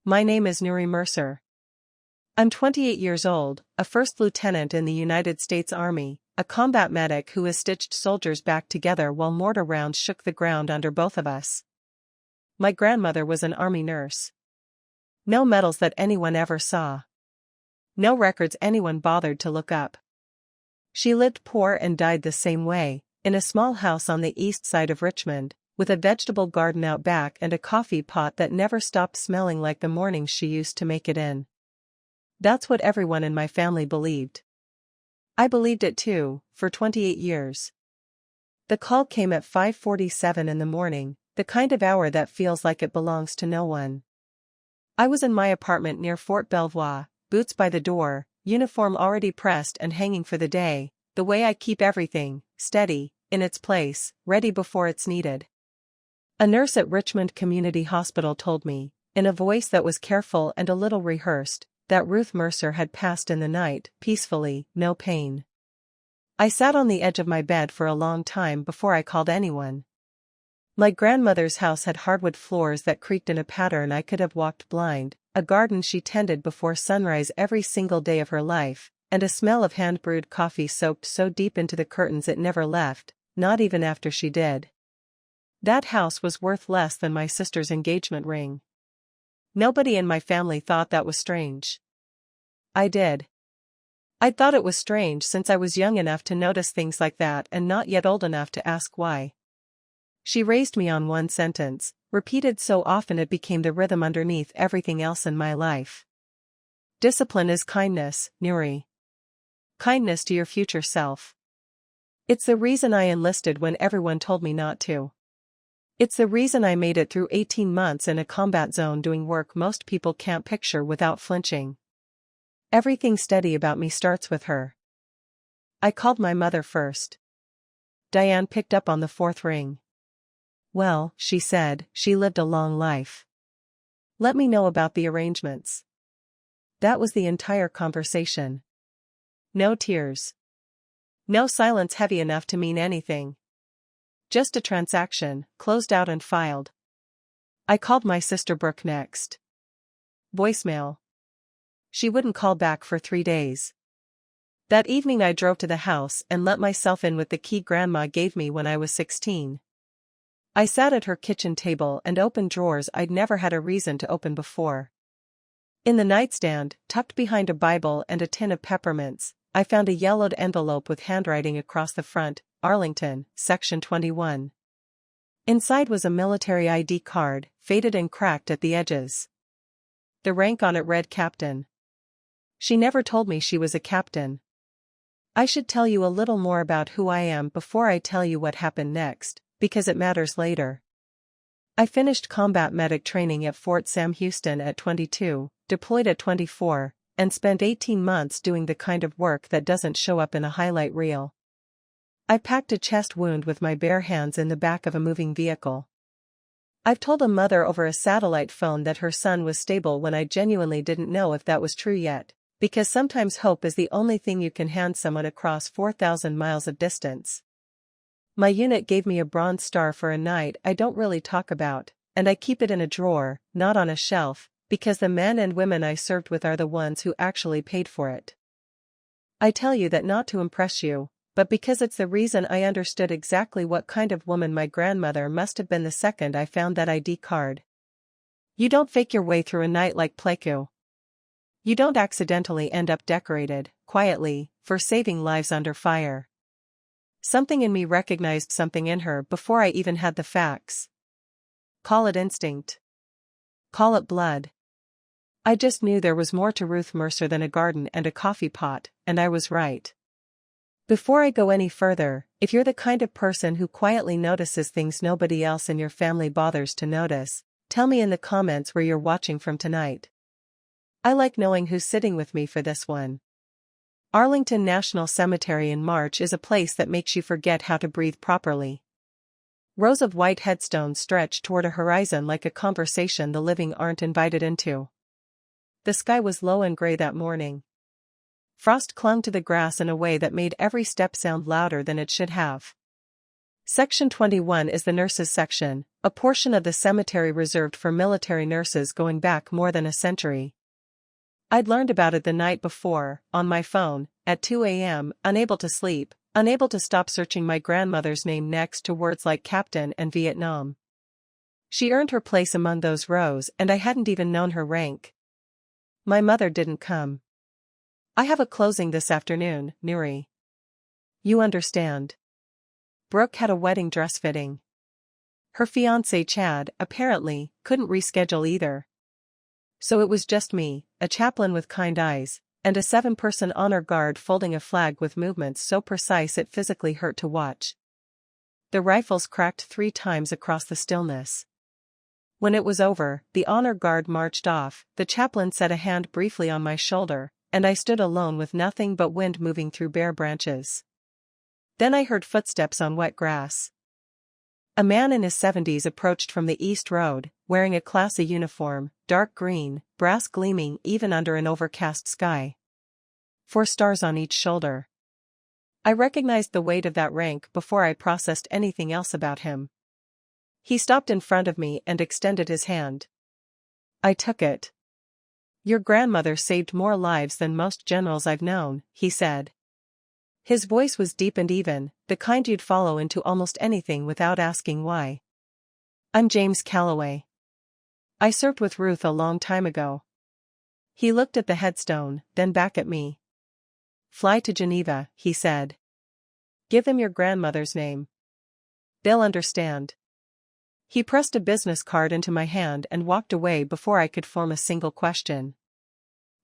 My name is Nuri Mercer. I'm 28 years old, a first lieutenant in the United States Army, a combat medic who has stitched soldiers back together while mortar rounds shook the ground under both of us. My grandmother was an Army nurse. No medals that anyone ever saw. No records anyone bothered to look up. She lived poor and died the same way, in a small house on the east side of Richmond, with a vegetable garden out back and a coffee pot that never stopped smelling like the mornings she used to make it in. That's what everyone in my family believed. I believed it too, for 28 years. The call came at 5:47 in the morning, the kind of hour that feels like it belongs to no one. I was in my apartment near Fort Belvoir, boots by the door, uniform already pressed and hanging for the day, the way I keep everything, steady, in its place, ready before it's needed. A nurse at Richmond Community Hospital told me, in a voice that was careful and a little rehearsed, that Ruth Mercer had passed in the night, peacefully, no pain. I sat on the edge of my bed for a long time before I called anyone. My grandmother's house had hardwood floors that creaked in a pattern I could have walked blind, a garden she tended before sunrise every single day of her life, and a smell of hand-brewed coffee soaked so deep into the curtains it never left, not even after she did. That house was worth less than my sister's engagement ring. Nobody in my family thought that was strange. I did. I thought it was strange since I was young enough to notice things like that and not yet old enough to ask why. She raised me on one sentence, repeated so often it became the rhythm underneath everything else in my life. Discipline is kindness, Nuri. Kindness to your future self. It's the reason I enlisted when everyone told me not to. It's the reason I made it through 18 months in a combat zone doing work most people can't picture without flinching. Everything steady about me starts with her. I called my mother first. Diane picked up on the fourth ring. Well, she said, she lived a long life. Let me know about the arrangements. That was the entire conversation. No tears. No silence heavy enough to mean anything. Just a transaction, closed out and filed. I called my sister Brooke next. Voicemail. She wouldn't call back for 3 days. That evening I drove to the house and let myself in with the key Grandma gave me when I was 16. I sat at her kitchen table and opened drawers I'd never had a reason to open before. In the nightstand, tucked behind a Bible and a tin of peppermints, I found a yellowed envelope with handwriting across the front, Arlington, Section 21. Inside was a military ID card, faded and cracked at the edges. The rank on it read Captain. She never told me she was a captain. I should tell you a little more about who I am before I tell you what happened next, because it matters later. I finished combat medic training at Fort Sam Houston at 22, deployed at 24, and spent 18 months doing the kind of work that doesn't show up in a highlight reel. I packed a chest wound with my bare hands in the back of a moving vehicle. I've told a mother over a satellite phone that her son was stable when I genuinely didn't know if that was true yet, because sometimes hope is the only thing you can hand someone across 4,000 miles of distance. My unit gave me a Bronze Star for a night I don't really talk about, and I keep it in a drawer, not on a shelf, because the men and women I served with are the ones who actually paid for it. I tell you that not to impress you, but because it's the reason I understood exactly what kind of woman my grandmother must have been the second I found that ID card. You don't fake your way through a night like Pleku. You don't accidentally end up decorated, quietly, for saving lives under fire. Something in me recognized something in her before I even had the facts. Call it instinct. Call it blood. I just knew there was more to Ruth Mercer than a garden and a coffee pot, and I was right. Before I go any further, if you're the kind of person who quietly notices things nobody else in your family bothers to notice, tell me in the comments where you're watching from tonight. I like knowing who's sitting with me for this one. Arlington National Cemetery in March is a place that makes you forget how to breathe properly. Rows of white headstones stretch toward a horizon like a conversation the living aren't invited into. The sky was low and gray that morning. Frost clung to the grass in a way that made every step sound louder than it should have. Section 21 is the nurses section, a portion of the cemetery reserved for military nurses going back more than a century. I'd learned about it the night before, on my phone, at 2 a.m., unable to sleep, unable to stop searching my grandmother's name next to words like Captain and Vietnam. She earned her place among those rows and I hadn't even known her rank. My mother didn't come. I have a closing this afternoon, Nuri. You understand. Brooke had a wedding dress fitting. Her fiancé Chad, apparently, couldn't reschedule either. So it was just me, a chaplain with kind eyes, and a 7-person honor guard folding a flag with movements so precise it physically hurt to watch. The rifles cracked 3 times across the stillness. When it was over, the honor guard marched off, the chaplain set a hand briefly on my shoulder, and I stood alone with nothing but wind moving through bare branches. Then I heard footsteps on wet grass. A man in his 70s approached from the east road, wearing a classy uniform, dark green, brass gleaming even under an overcast sky. 4 stars on each shoulder. I recognized the weight of that rank before I processed anything else about him. He stopped in front of me and extended his hand. I took it. Your grandmother saved more lives than most generals I've known, he said. His voice was deep and even, the kind you'd follow into almost anything without asking why. I'm James Calloway. I served with Ruth a long time ago. He looked at the headstone, then back at me. Fly to Geneva, he said. Give them your grandmother's name. They'll understand. He pressed a business card into my hand and walked away before I could form a single question.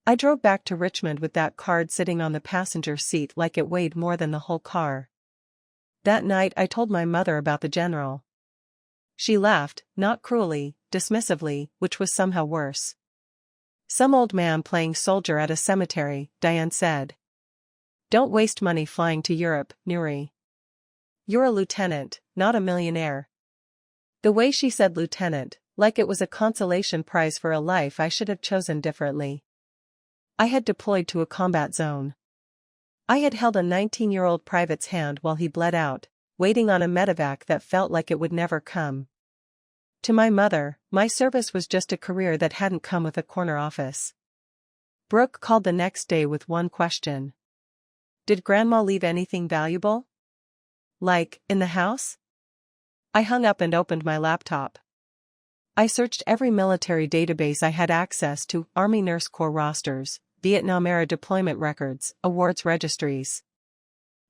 I drove back to Richmond with that card sitting on the passenger seat like it weighed more than the whole car. That night I told my mother about the general. She laughed, not cruelly, dismissively, which was somehow worse. Some old man playing soldier at a cemetery, Diane said. Don't waste money flying to Europe, Nuri. You're a lieutenant, not a millionaire. The way she said lieutenant, like it was a consolation prize for a life I should have chosen differently. I had deployed to a combat zone. I had held a 19-year-old private's hand while he bled out, waiting on a medevac that felt like it would never come. To my mother, my service was just a career that hadn't come with a corner office. Brooke called the next day with one question. Did Grandma leave anything valuable? Like, in the house? I hung up and opened my laptop. I searched every military database I had access to, Army Nurse Corps rosters, Vietnam-era deployment records, awards registries.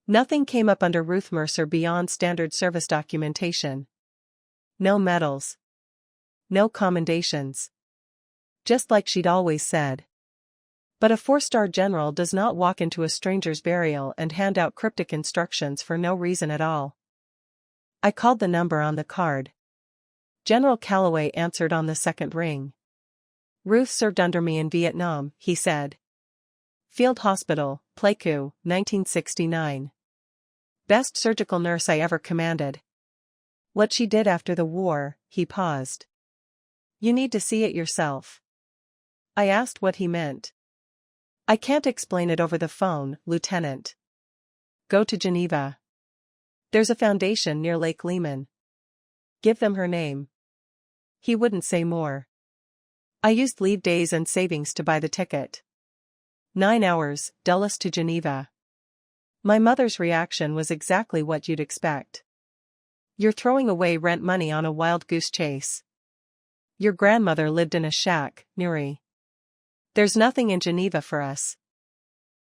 Nothing came up under Ruth Mercer beyond standard service documentation. No medals. No commendations. Just like she'd always said. But a 4-star general does not walk into a stranger's burial and hand out cryptic instructions for no reason at all. I called the number on the card. General Calloway answered on the second ring. Ruth served under me in Vietnam, he said. Field Hospital, Pleiku, 1969. Best surgical nurse I ever commanded. What she did after the war, he paused. You need to see it yourself. I asked what he meant. I can't explain it over the phone, Lieutenant. Go to Geneva. There's a foundation near Lake Leman. Give them her name. He wouldn't say more. I used leave days and savings to buy the ticket. 9 hours, Dulles to Geneva. My mother's reaction was exactly what you'd expect. You're throwing away rent money on a wild goose chase. Your grandmother lived in a shack, Nuri. There's nothing in Geneva for us.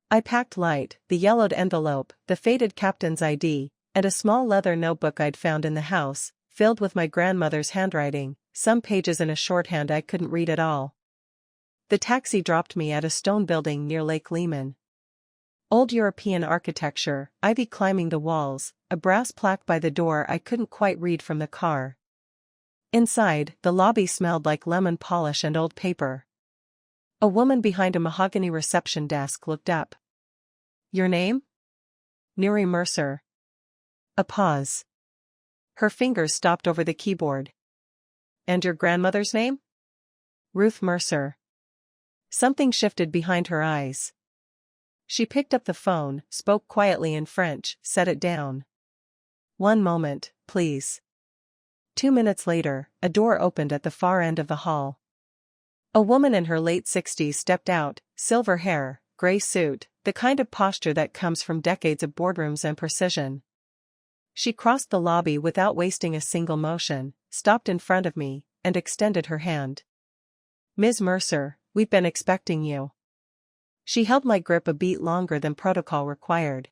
I packed light, the yellowed envelope, the faded captain's ID, and a small leather notebook I'd found in the house, filled with my grandmother's handwriting, some pages in a shorthand I couldn't read at all. The taxi dropped me at a stone building near Lake Leman. Old European architecture, ivy climbing the walls, a brass plaque by the door I couldn't quite read from the car. Inside, the lobby smelled like lemon polish and old paper. A woman behind a mahogany reception desk looked up. Your name? Nuri Mercer. A pause. Her fingers stopped over the keyboard. And your grandmother's name? Ruth Mercer. Something shifted behind her eyes. She picked up the phone, spoke quietly in French, set it down. One moment, please. 2 minutes later, a door opened at the far end of the hall. A woman in her late 60s stepped out, silver hair, gray suit, the kind of posture that comes from decades of boardrooms and precision. She crossed the lobby without wasting a single motion, stopped in front of me, and extended her hand. "Ms. Mercer, we've been expecting you." She held my grip a beat longer than protocol required.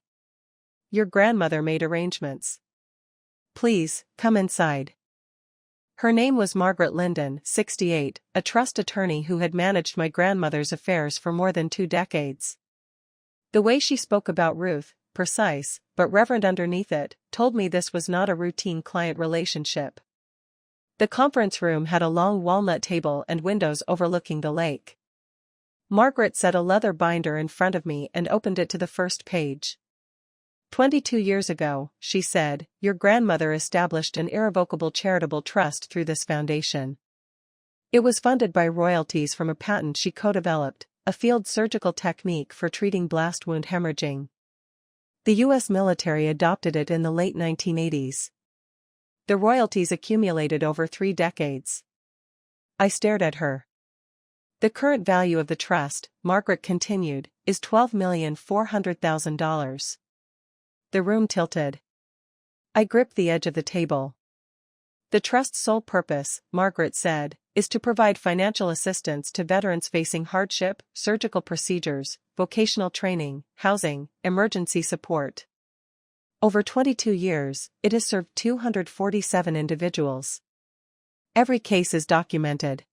"Your grandmother made arrangements. Please, come inside." Her name was Margaret Linden, 68, a trust attorney who had managed my grandmother's affairs for more than 2 decades. The way she spoke about Ruth, precise, but reverent underneath it, told me this was not a routine client relationship. The conference room had a long walnut table and windows overlooking the lake. Margaret set a leather binder in front of me and opened it to the first page. 22 years ago, she said, your grandmother established an irrevocable charitable trust through this foundation. It was funded by royalties from a patent she co-developed, a field surgical technique for treating blast wound hemorrhaging. The U.S. military adopted it in the late 1980s. The royalties accumulated over 3 decades. I stared at her. The current value of the trust, Margaret continued, is $12,400,000. The room tilted. I gripped the edge of the table. The trust's sole purpose, Margaret said, is to provide financial assistance to veterans facing hardship, surgical procedures, vocational training, housing, emergency support. Over 22 years, it has served 247 individuals. Every case is documented.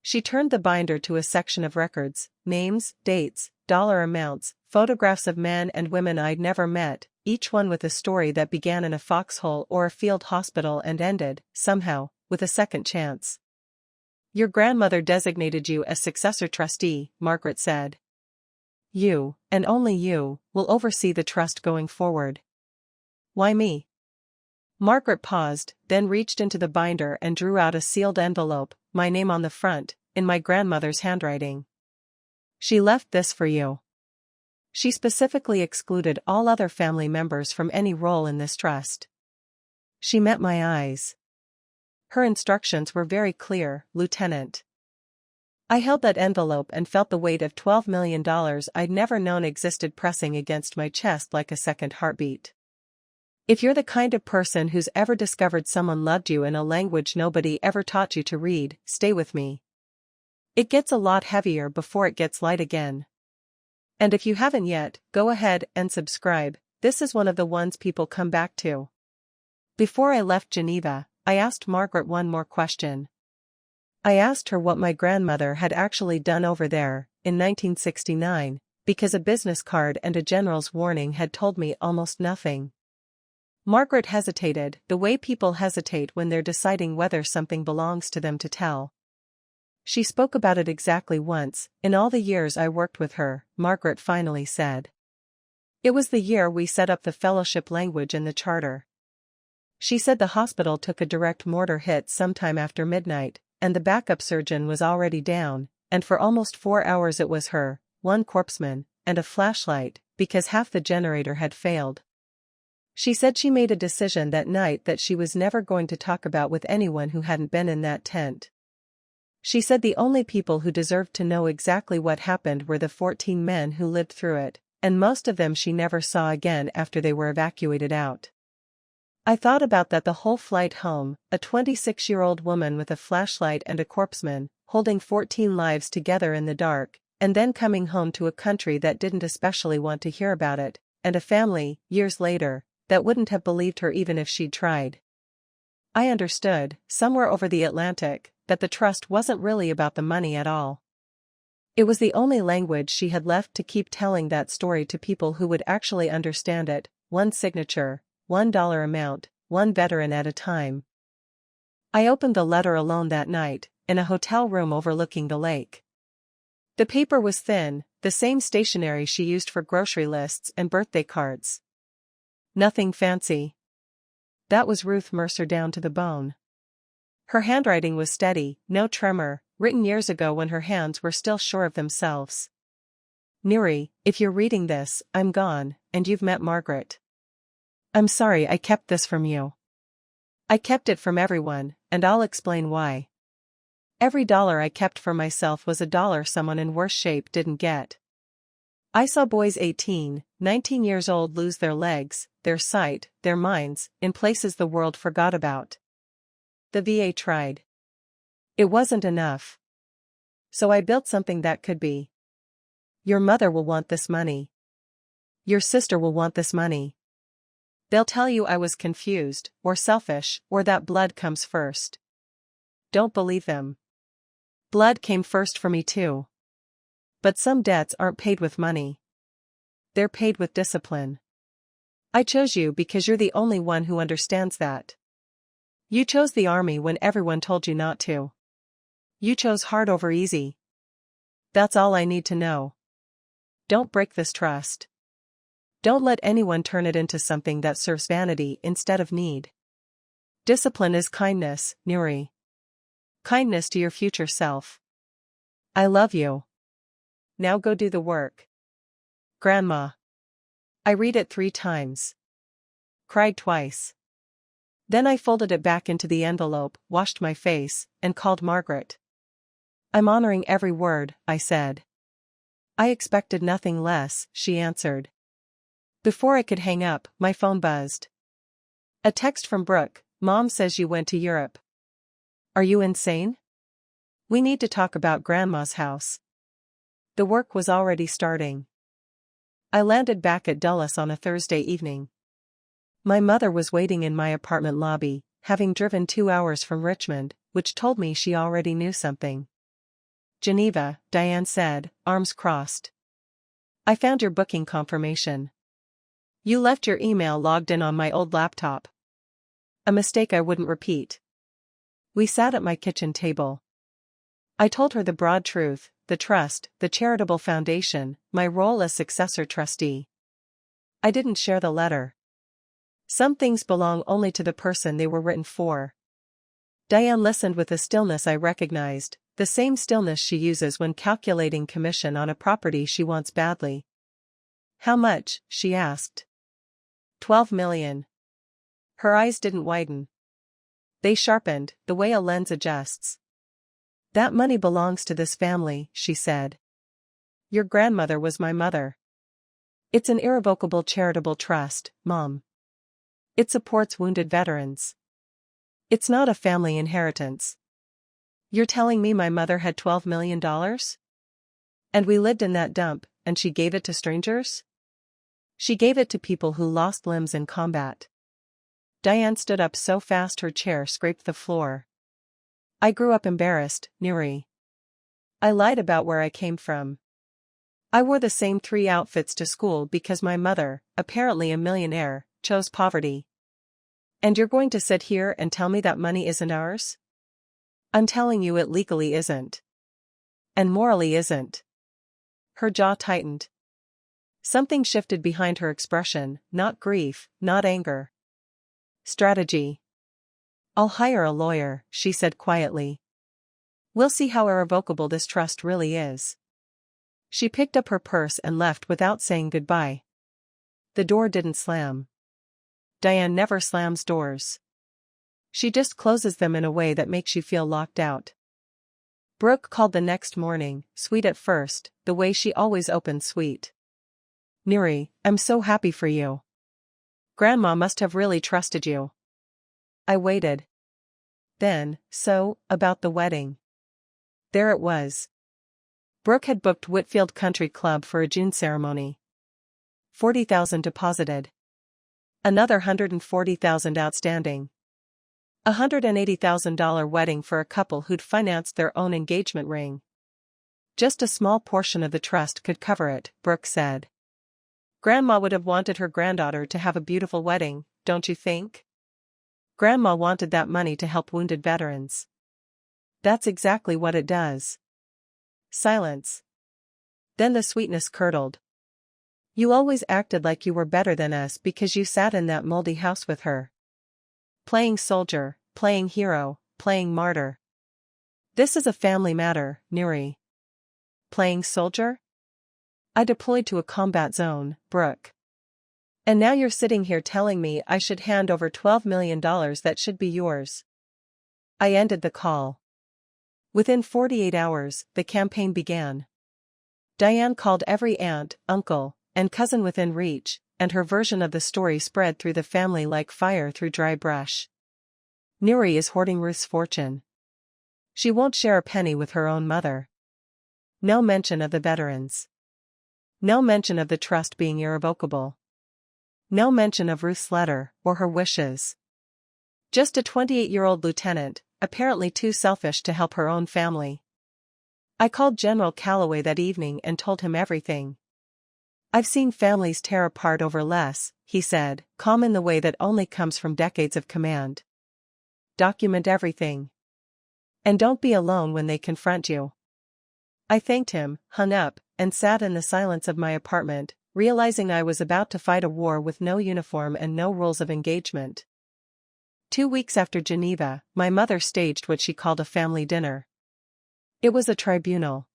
She turned the binder to a section of records, names, dates, dollar amounts, photographs of men and women I'd never met, each one with a story that began in a foxhole or a field hospital and ended, somehow, with a second chance. Your grandmother designated you as successor trustee, Margaret said. You, and only you, will oversee the trust going forward. Why me? Margaret paused, then reached into the binder and drew out a sealed envelope, my name on the front, in my grandmother's handwriting. She left this for you. She specifically excluded all other family members from any role in this trust. She met my eyes. Her instructions were very clear, Lieutenant. I held that envelope and felt the weight of $12 million I'd never known existed pressing against my chest like a second heartbeat. If you're the kind of person who's ever discovered someone loved you in a language nobody ever taught you to read, stay with me. It gets a lot heavier before it gets light again. And if you haven't yet, go ahead and subscribe. This is one of the ones people come back to. Before I left Geneva, I asked Margaret one more question. I asked her what my grandmother had actually done over there, in 1969, because a business card and a general's warning had told me almost nothing. Margaret hesitated, the way people hesitate when they're deciding whether something belongs to them to tell. She spoke about it exactly once, in all the years I worked with her, Margaret finally said. It was the year we set up the fellowship language in the charter. She said the hospital took a direct mortar hit sometime after midnight, and the backup surgeon was already down, and for almost 4 hours it was her, one corpsman, and a flashlight, because half the generator had failed. She said she made a decision that night that she was never going to talk about with anyone who hadn't been in that tent. She said the only people who deserved to know exactly what happened were the 14 men who lived through it, and most of them she never saw again after they were evacuated out. I thought about that the whole flight home, a 26-year-old woman with a flashlight and a corpsman, holding 14 lives together in the dark, and then coming home to a country that didn't especially want to hear about it, and a family, years later, that wouldn't have believed her even if she'd tried. I understood, somewhere over the Atlantic, that the trust wasn't really about the money at all. It was the only language she had left to keep telling that story to people who would actually understand it, one signature, $1 amount, one veteran at a time. I opened the letter alone that night, in a hotel room overlooking the lake. The paper was thin, the same stationery she used for grocery lists and birthday cards. Nothing fancy. That was Ruth Mercer down to the bone. Her handwriting was steady, no tremor, written years ago when her hands were still sure of themselves. Nuri, if you're reading this, I'm gone, and you've met Margaret. I'm sorry I kept this from you. I kept it from everyone, and I'll explain why. Every dollar I kept for myself was a dollar someone in worse shape didn't get. I saw boys 18, 19 years old lose their legs, their sight, their minds, in places the world forgot about. The VA tried. It wasn't enough. So I built something that could be. Your mother will want this money. Your sister will want this money. They'll tell you I was confused, or selfish, or that blood comes first. Don't believe them. Blood came first for me too. But some debts aren't paid with money. They're paid with discipline. I chose you because you're the only one who understands that. You chose the army when everyone told you not to. You chose hard over easy. That's all I need to know. Don't break this trust. Don't let anyone turn it into something that serves vanity instead of need. Discipline is kindness, Nuri. Kindness to your future self. I love you. Now go do the work. Grandma. I read it 3 times. Cried twice. Then I folded it back into the envelope, washed my face, and called Margaret. I'm honoring every word, I said. I expected nothing less, she answered. Before I could hang up, my phone buzzed. A text from Brooke. Mom says you went to Europe. Are you insane? We need to talk about Grandma's house. The work was already starting. I landed back at Dulles on a Thursday evening. My mother was waiting in my apartment lobby, having driven 2 hours from Richmond, which told me she already knew something. Geneva, Diane said, arms crossed. I found your booking confirmation. You left your email logged in on my old laptop. A mistake I wouldn't repeat. We sat at my kitchen table. I told her the broad truth, the trust, the charitable foundation, my role as successor trustee. I didn't share the letter. Some things belong only to the person they were written for. Diane listened with a stillness I recognized, the same stillness she uses when calculating commission on a property she wants badly. How much? She asked. 12 million. Her eyes didn't widen. They sharpened, the way a lens adjusts. That money belongs to this family, she said. Your grandmother was my mother. It's an irrevocable charitable trust, Mom. It supports wounded veterans. It's not a family inheritance. You're telling me my mother had $12 million? And we lived in that dump, and she gave it to strangers? She gave it to people who lost limbs in combat. Diane stood up so fast her chair scraped the floor. I grew up embarrassed, Nuri. I lied about where I came from. I wore the same 3 outfits to school because my mother, apparently a millionaire, chose poverty. And you're going to sit here and tell me that money isn't ours? I'm telling you it legally isn't. And morally isn't. Her jaw tightened. Something shifted behind her expression, not grief, not anger. Strategy. I'll hire a lawyer, she said quietly. We'll see how irrevocable this trust really is. She picked up her purse and left without saying goodbye. The door didn't slam. Diane never slams doors. She just closes them in a way that makes you feel locked out. Brooke called the next morning, sweet at first, the way she always opened sweet. Nuri, I'm so happy for you. Grandma must have really trusted you. I waited. Then, about the wedding. There it was. Brooke had booked Whitfield Country Club for a June ceremony. $40,000 deposited. Another $140,000 outstanding. $180,000 wedding for a couple who'd financed their own engagement ring. Just a small portion of the trust could cover it, Brooke said. Grandma would have wanted her granddaughter to have a beautiful wedding, don't you think? Grandma wanted that money to help wounded veterans. That's exactly what it does. Silence. Then the sweetness curdled. You always acted like you were better than us because you sat in that moldy house with her. Playing soldier, playing hero, playing martyr. This is a family matter, Nuri. Playing soldier? I deployed to a combat zone, Brooke. And now you're sitting here telling me I should hand over $12 million that should be yours. I ended the call. Within 48 hours, the campaign began. Diane called every aunt, uncle, and cousin within reach, and her version of the story spread through the family like fire through dry brush. Nuri is hoarding Ruth's fortune. She won't share a penny with her own mother. No mention of the veterans. No mention of the trust being irrevocable. No mention of Ruth's letter, or her wishes. Just a 28-year-old lieutenant, apparently too selfish to help her own family. I called General Calloway that evening and told him everything. I've seen families tear apart over less, he said, calm in the way that only comes from decades of command. Document everything. And don't be alone when they confront you. I thanked him, hung up, and sat in the silence of my apartment, realizing I was about to fight a war with no uniform and no rules of engagement. 2 weeks after Geneva, my mother staged what she called a family dinner. It was a tribunal.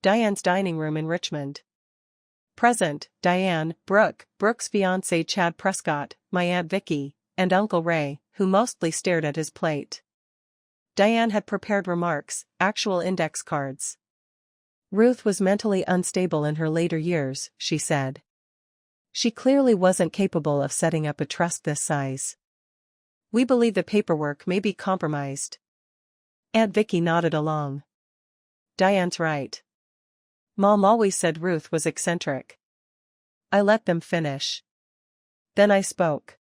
Diane's dining room in Richmond. Present, Diane, Brooke's fiancé Chad Prescott, my Aunt Vicky, and Uncle Ray, who mostly stared at his plate. Diane had prepared remarks, actual index cards. Ruth was mentally unstable in her later years, she said. She clearly wasn't capable of setting up a trust this size. We believe the paperwork may be compromised. Aunt Vicky nodded along. Diane's right. Mom always said Ruth was eccentric. I let them finish. Then I spoke.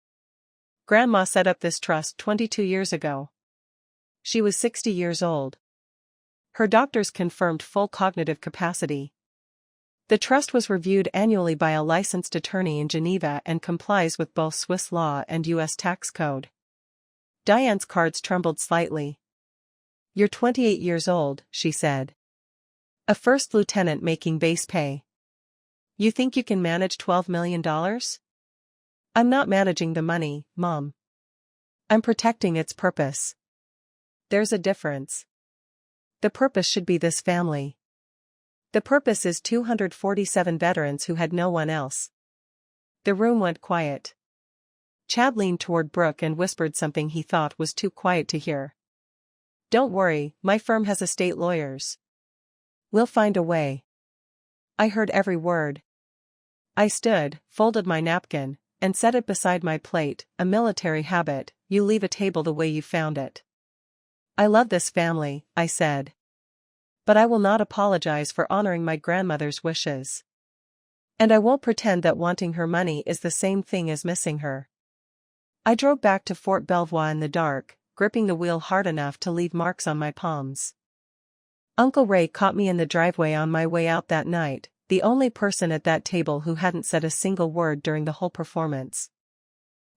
Grandma set up this trust 22 years ago. She was 60 years old. Her doctors confirmed full cognitive capacity. The trust was reviewed annually by a licensed attorney in Geneva and complies with both Swiss law and U.S. tax code. Diane's cards trembled slightly. You're 28 years old, she said. A first lieutenant making base pay. You think you can manage $12 million? I'm not managing the money, Mom. I'm protecting its purpose. There's a difference. The purpose should be this family. The purpose is 247 veterans who had no one else. The room went quiet. Chad leaned toward Brooke and whispered something he thought was too quiet to hear. Don't worry, my firm has estate lawyers. We'll find a way. I heard every word. I stood, folded my napkin, and set it beside my plate, a military habit. You leave a table the way you found it. I love this family, I said. But I will not apologize for honoring my grandmother's wishes. And I won't pretend that wanting her money is the same thing as missing her. I drove back to Fort Belvoir in the dark, gripping the wheel hard enough to leave marks on my palms. Uncle Ray caught me in the driveway on my way out that night, the only person at that table who hadn't said a single word during the whole performance.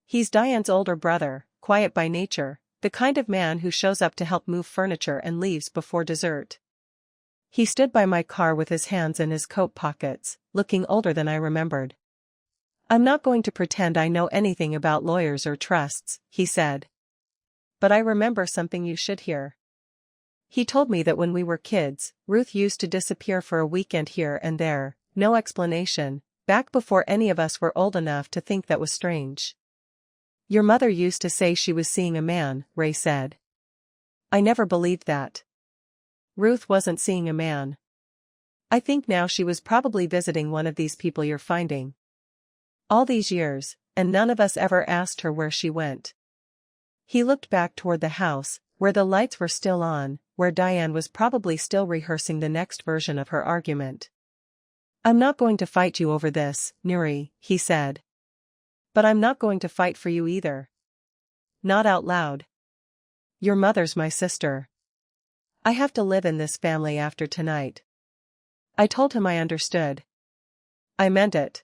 He's Diane's older brother, quiet by nature, the kind of man who shows up to help move furniture and leaves before dessert. He stood by my car with his hands in his coat pockets, looking older than I remembered. I'm not going to pretend I know anything about lawyers or trusts, he said. But I remember something you should hear. He told me that when we were kids, Ruth used to disappear for a weekend here and there, no explanation, back before any of us were old enough to think that was strange. Your mother used to say she was seeing a man, Ray said. I never believed that. Ruth wasn't seeing a man. I think now she was probably visiting one of these people you're finding. All these years, and none of us ever asked her where she went. He looked back toward the house, where the lights were still on, where Diane was probably still rehearsing the next version of her argument. I'm not going to fight you over this, Nuri, he said. But I'm not going to fight for you either. Not out loud. Your mother's my sister. I have to live in this family after tonight. I told him I understood. I meant it.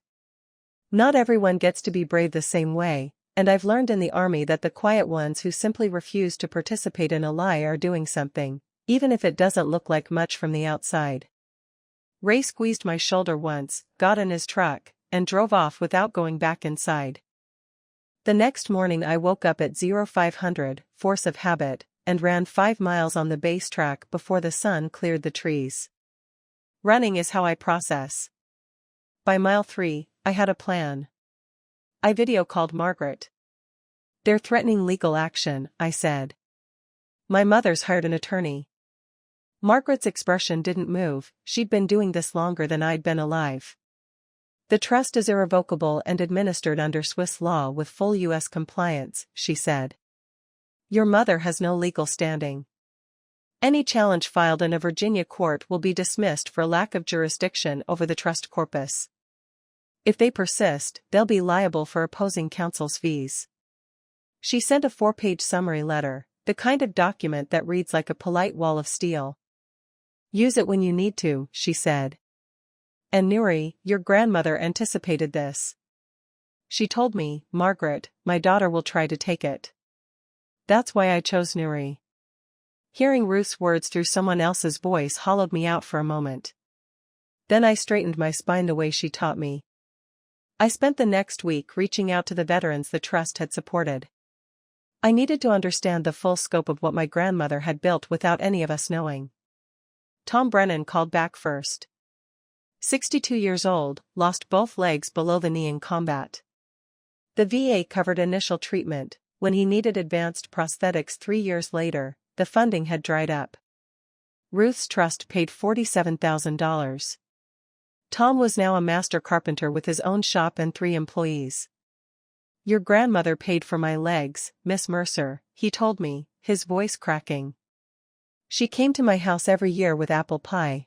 Not everyone gets to be brave the same way, and I've learned in the army that the quiet ones who simply refuse to participate in a lie are doing something, even if it doesn't look like much from the outside. Ray squeezed my shoulder once, got in his truck, and drove off without going back inside. The next morning I woke up at 0500, force of habit, and ran 5 miles on the base track before the sun cleared the trees. Running is how I process. By mile 3, I had a plan. I video called Margaret. They're threatening legal action, I said. My mother's hired an attorney. Margaret's expression didn't move. She'd been doing this longer than I'd been alive. The trust is irrevocable and administered under Swiss law with full U.S. compliance, she said. Your mother has no legal standing. Any challenge filed in a Virginia court will be dismissed for lack of jurisdiction over the trust corpus. If they persist, they'll be liable for opposing counsel's fees. She sent a 4-page summary letter, the kind of document that reads like a polite wall of steel. Use it when you need to, she said. And Nuri, your grandmother anticipated this. She told me, Margaret, my daughter will try to take it. That's why I chose Nuri. Hearing Ruth's words through someone else's voice hollowed me out for a moment. Then I straightened my spine the way she taught me. I spent the next week reaching out to the veterans the trust had supported. I needed to understand the full scope of what my grandmother had built without any of us knowing. Tom Brennan called back first. 62 years old, lost both legs below the knee in combat. The VA covered initial treatment. When he needed advanced prosthetics 3 years later, the funding had dried up. Ruth's trust paid $47,000. Tom was now a master carpenter with his own shop and 3 employees. Your grandmother paid for my legs, Miss Mercer, he told me, his voice cracking. She came to my house every year with apple pie.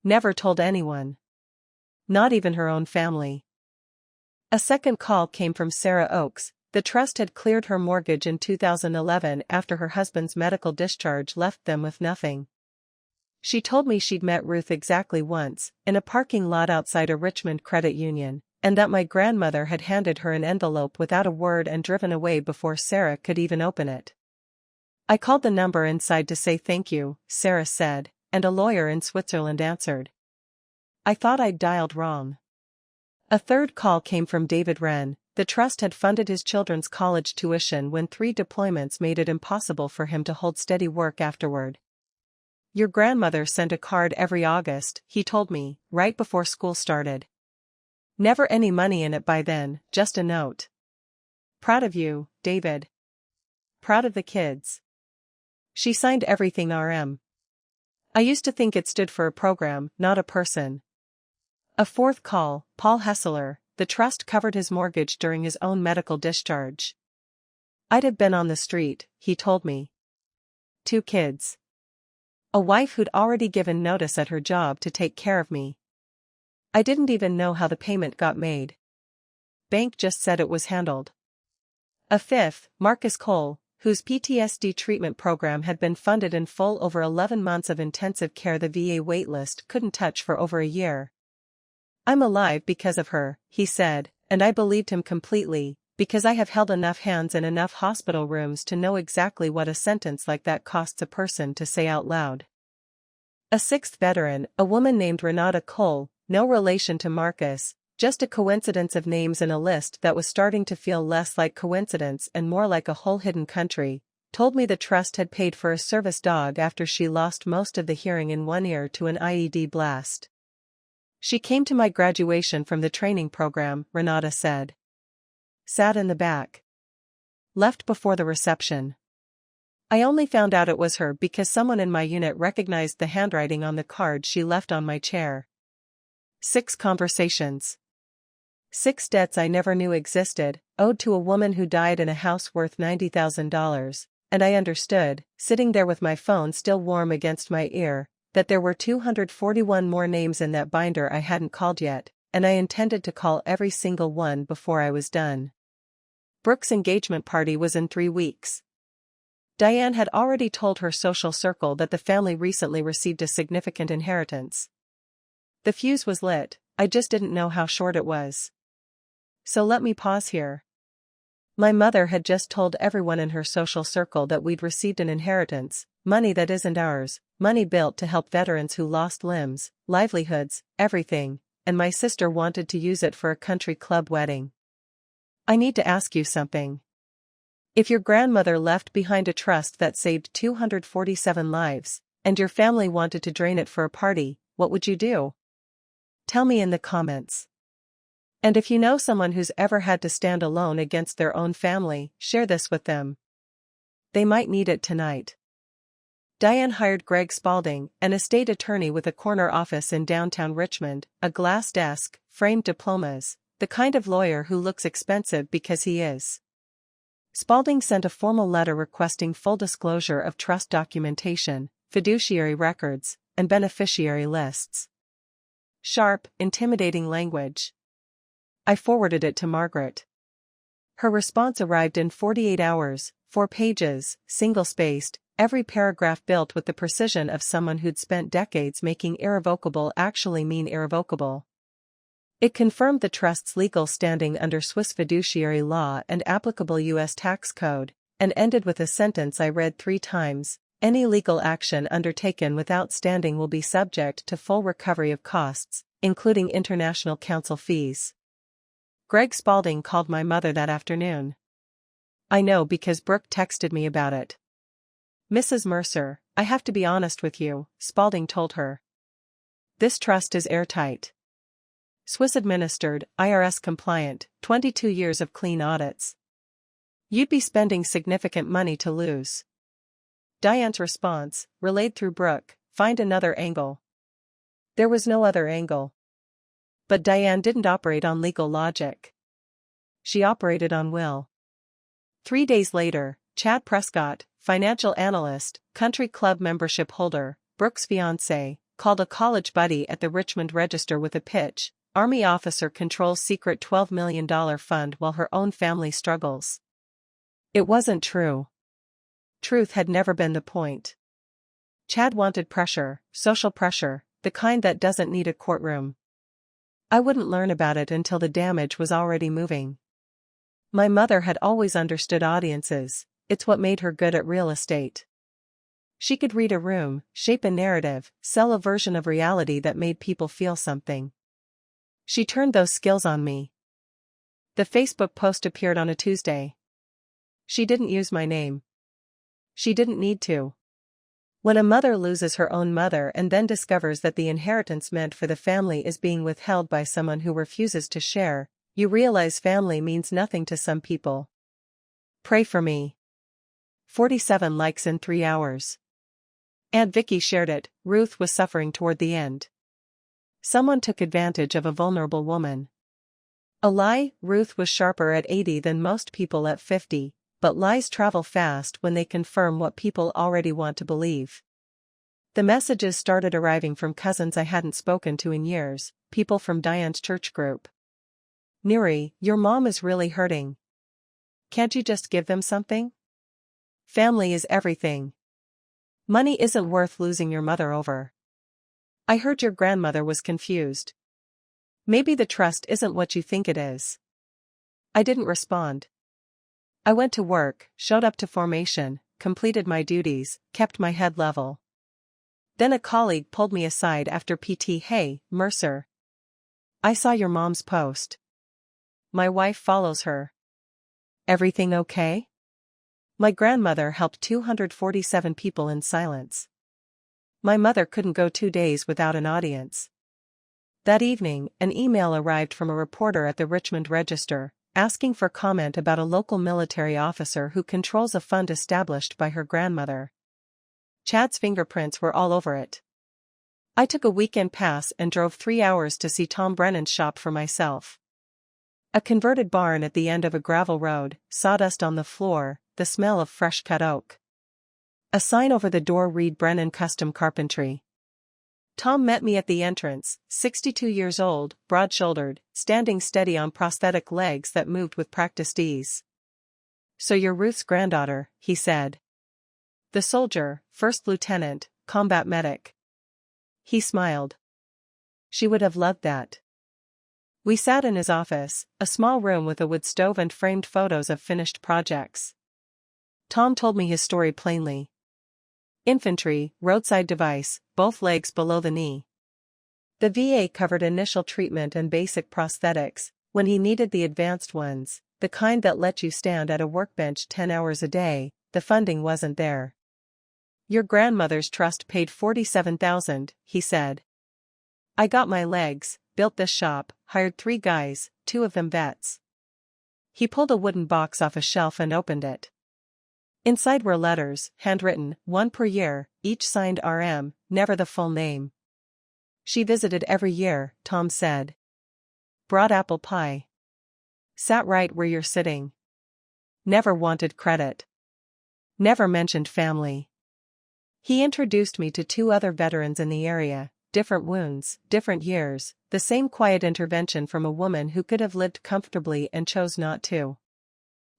Never told anyone. Not even her own family. A second call came from Sarah Oakes. The trust had cleared her mortgage in 2011 after her husband's medical discharge left them with nothing. She told me she'd met Ruth exactly once, in a parking lot outside a Richmond credit union, and that my grandmother had handed her an envelope without a word and driven away before Sarah could even open it. I called the number inside to say thank you, Sarah said, and a lawyer in Switzerland answered. I thought I'd dialed wrong. A third call came from David Wren. The trust had funded his children's college tuition when 3 deployments made it impossible for him to hold steady work afterward. Your grandmother sent a card every August, he told me, right before school started. Never any money in it by then, just a note. Proud of you, David. Proud of the kids. She signed everything RM. I used to think it stood for a program, not a person. A fourth call, Paul Hessler. The trust covered his mortgage during his own medical discharge. I'd have been on the street, he told me. 2 kids. A wife who'd already given notice at her job to take care of me. I didn't even know how the payment got made. Bank just said it was handled. A fifth, Marcus Cole, whose PTSD treatment program had been funded in full over 11 months of intensive care the VA waitlist couldn't touch for over a year. I'm alive because of her, he said, and I believed him completely, because I have held enough hands in enough hospital rooms to know exactly what a sentence like that costs a person to say out loud. A sixth veteran, a woman named Renata Cole, no relation to Marcus, just a coincidence of names in a list that was starting to feel less like coincidence and more like a whole hidden country, told me the trust had paid for a service dog after she lost most of the hearing in one ear to an IED blast. She came to my graduation from the training program, Renata said. Sat in the back. Left before the reception. I only found out it was her because someone in my unit recognized the handwriting on the card she left on my chair. 6 conversations. 6 debts I never knew existed, owed to a woman who died in a house worth $90,000, and I understood, sitting there with my phone still warm against my ear, that there were 241 more names in that binder I hadn't called yet, and I intended to call every single one before I was done. Brooke's engagement party was in 3 weeks. Diane had already told her social circle that the family recently received a significant inheritance. The fuse was lit, I just didn't know how short it was. So let me pause here. My mother had just told everyone in her social circle that we'd received an inheritance, money that isn't ours, money built to help veterans who lost limbs, livelihoods, everything, and my sister wanted to use it for a country club wedding. I need to ask you something. If your grandmother left behind a trust that saved 247 lives, and your family wanted to drain it for a party, what would you do? Tell me in the comments. And if you know someone who's ever had to stand alone against their own family, share this with them. They might need it tonight. Diane hired Greg Spalding, an estate attorney with a corner office in downtown Richmond, a glass desk, framed diplomas, the kind of lawyer who looks expensive because he is. Spalding sent a formal letter requesting full disclosure of trust documentation, fiduciary records, and beneficiary lists. Sharp, intimidating language. I forwarded it to Margaret. Her response arrived in 48 hours, 4 pages, single-spaced, every paragraph built with the precision of someone who'd spent decades making irrevocable actually mean irrevocable. It confirmed the trust's legal standing under Swiss fiduciary law and applicable U.S. tax code, and ended with a sentence I read 3 times: any legal action undertaken without standing will be subject to full recovery of costs, including international counsel fees. Greg Spalding called my mother that afternoon. I know because Brooke texted me about it. Mrs. Mercer, I have to be honest with you, Spalding told her. This trust is airtight. Swiss administered, IRS compliant, 22 years of clean audits. You'd be spending significant money to lose. Diane's response, relayed through Brooke, find another angle. There was no other angle. But Diane didn't operate on legal logic. She operated on will. 3 days later, Chad Prescott, financial analyst, country club membership holder, Brooke's fiancé, called a college buddy at the Richmond Register with a pitch: Army officer controls secret $12 million fund while her own family struggles. It wasn't true. Truth had never been the point. Chad wanted pressure, social pressure, the kind that doesn't need a courtroom. I wouldn't learn about it until the damage was already moving. My mother had always understood audiences. It's what made her good at real estate. She could read a room, shape a narrative, sell a version of reality that made people feel something. She turned those skills on me. The Facebook post appeared on a Tuesday. She didn't use my name. She didn't need to. When a mother loses her own mother and then discovers that the inheritance meant for the family is being withheld by someone who refuses to share, you realize family means nothing to some people. Pray for me. 47 likes in 3 hours. Aunt Vicky shared it. Ruth was suffering toward the end. Someone took advantage of a vulnerable woman. A lie. Ruth was sharper at 80 than most people at 50, but lies travel fast when they confirm what people already want to believe. The messages started arriving from cousins I hadn't spoken to in years, people from Diane's church group. Nuri, your mom is really hurting. Can't you just give them something? Family is everything. Money isn't worth losing your mother over. I heard your grandmother was confused. Maybe the trust isn't what you think it is. I didn't respond. I went to work, showed up to formation, completed my duties, kept my head level. Then a colleague pulled me aside after PT. Hey, Mercer. I saw your mom's post. My wife follows her. Everything okay? My grandmother helped 247 people in silence. My mother couldn't go 2 days without an audience. That evening, an email arrived from a reporter at the Richmond Register, asking for comment about a local military officer who controls a fund established by her grandmother. Chad's fingerprints were all over it. I took a weekend pass and drove 3 hours to see Tom Brennan's shop for myself. A converted barn at the end of a gravel road, sawdust on the floor, the smell of fresh-cut oak. A sign over the door read Brennan Custom Carpentry. Tom met me at the entrance, 62 years old, broad-shouldered, standing steady on prosthetic legs that moved with practiced ease. So you're Ruth's granddaughter, he said. The soldier, first lieutenant, combat medic. He smiled. She would have loved that. We sat in his office, a small room with a wood stove and framed photos of finished projects. Tom told me his story plainly. Infantry, roadside device, both legs below the knee. The VA covered initial treatment and basic prosthetics. When he needed the advanced ones, the kind that let you stand at a workbench 10 hours a day, the funding wasn't there. Your grandmother's trust paid $47,000, he said. I got my legs, built this shop, hired 3 guys, 2 of them vets. He pulled a wooden box off a shelf and opened it. Inside were letters, handwritten, 1 per year, each signed RM, never the full name. She visited every year, Tom said. Brought apple pie. Sat right where you're sitting. Never wanted credit. Never mentioned family. He introduced me to 2 other veterans in the area, different wounds, different years, the same quiet intervention from a woman who could have lived comfortably and chose not to.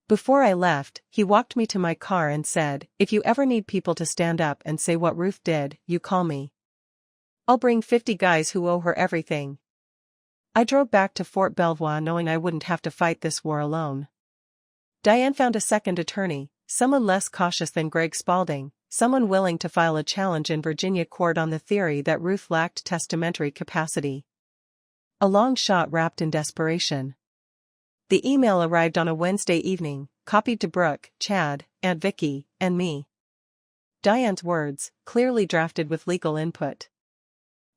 Before I left, he walked me to my car and said, if you ever need people to stand up and say what Ruth did, you call me. I'll bring 50 guys who owe her everything. I drove back to Fort Belvoir knowing I wouldn't have to fight this war alone. Diane found a second attorney, someone less cautious than Greg Spaulding, someone willing to file a challenge in Virginia court on the theory that Ruth lacked testamentary capacity. A long shot wrapped in desperation. The email arrived on a Wednesday evening, copied to Brooke, Chad, Aunt Vicky, and me. Diane's words, clearly drafted with legal input.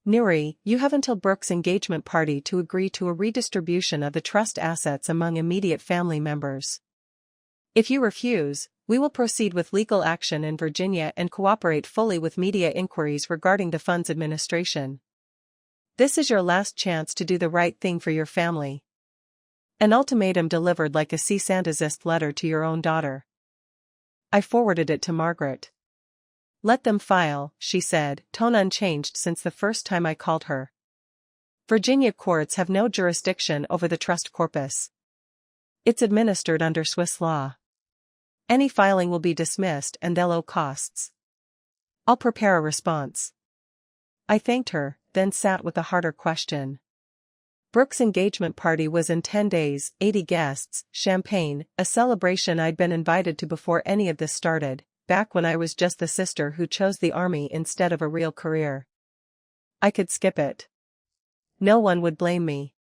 Nuri, you have until Brooke's engagement party to agree to a redistribution of the trust assets among immediate family members. If you refuse, we will proceed with legal action in Virginia and cooperate fully with media inquiries regarding the fund's administration. This is your last chance to do the right thing for your family. An ultimatum delivered like a cease and desist letter to your own daughter. I forwarded it to Margaret. Let them file, she said, tone unchanged since the first time I called her. Virginia courts have no jurisdiction over the trust corpus. It's administered under Swiss law. Any filing will be dismissed and they'll owe costs. I'll prepare a response. I thanked her, then sat with a harder question. Brooke's engagement party was in 10 days, 80 guests, champagne, a celebration I'd been invited to before any of this started, back when I was just the sister who chose the army instead of a real career. I could skip it. No one would blame me.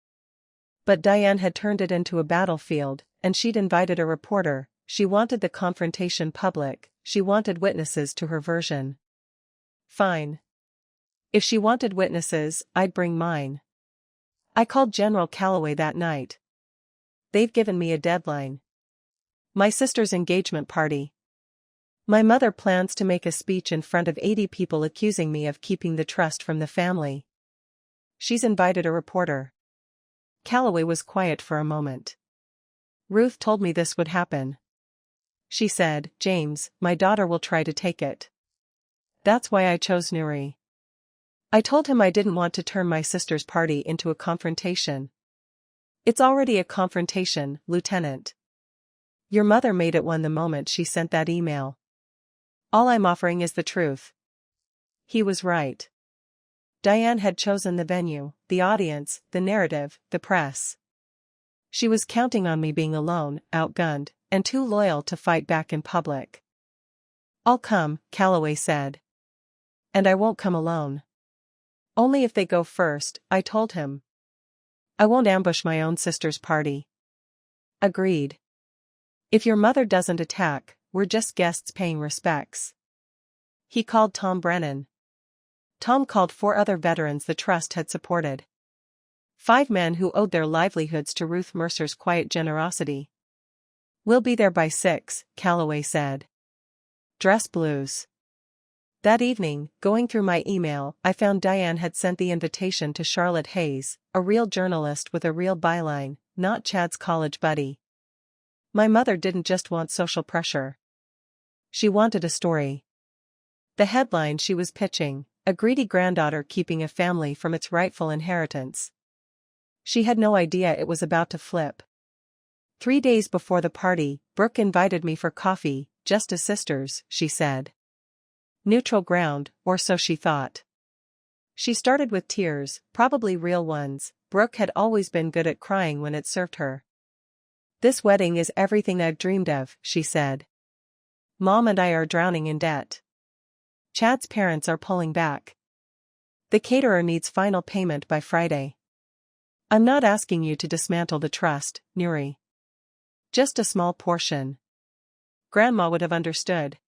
But Diane had turned it into a battlefield, and she'd invited a reporter. She wanted the confrontation public, she wanted witnesses to her version. Fine. If she wanted witnesses, I'd bring mine. I called General Calloway that night. They've given me a deadline. My sister's engagement party. My mother plans to make a speech in front of 80 people accusing me of keeping the trust from the family. She's invited a reporter. Calloway was quiet for a moment. Ruth told me this would happen. She said, James, my daughter will try to take it. That's why I chose Nuri. I told him I didn't want to turn my sister's party into a confrontation. It's already a confrontation, Lieutenant. Your mother made it one the moment she sent that email. All I'm offering is the truth. He was right. Diane had chosen the venue, the audience, the narrative, the press. She was counting on me being alone, outgunned, and too loyal to fight back in public. I'll come, Calloway said. And I won't come alone. Only if they go first, I told him. I won't ambush my own sister's party. Agreed. If your mother doesn't attack, we're just guests paying respects. He called Tom Brennan. Tom called 4 other veterans the trust had supported. 5 men who owed their livelihoods to Ruth Mercer's quiet generosity. We'll be there by 6, Calloway said. Dress blues. That evening, going through my email, I found Diane had sent the invitation to Charlotte Hayes, a real journalist with a real byline, not Chad's college buddy. My mother didn't just want social pressure. She wanted a story. The headline she was pitching, a greedy granddaughter keeping a family from its rightful inheritance. She had no idea it was about to flip. 3 days before the party, Brooke invited me for coffee, just as sisters, she said. Neutral ground, or so she thought. She started with tears, probably real ones. Brooke had always been good at crying when it served her. This wedding is everything I've dreamed of, she said. Mom and I are drowning in debt. Chad's parents are pulling back. The caterer needs final payment by Friday. I'm not asking you to dismantle the trust, Nuri. Just a small portion. Grandma would have understood.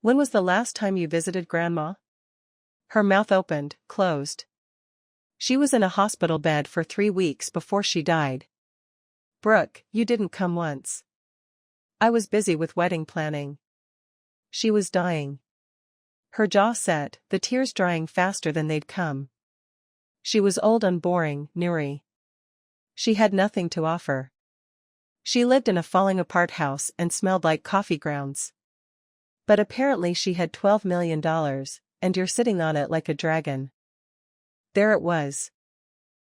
When was the last time you visited Grandma? Her mouth opened, closed. She was in a hospital bed for 3 weeks before she died. Brooke, you didn't come once. I was busy with wedding planning. She was dying. Her jaw set, the tears drying faster than they'd come. She was old and boring, Nuri. She had nothing to offer. She lived in a falling-apart house and smelled like coffee grounds. But apparently she had $12 million, and you're sitting on it like a dragon. There it was.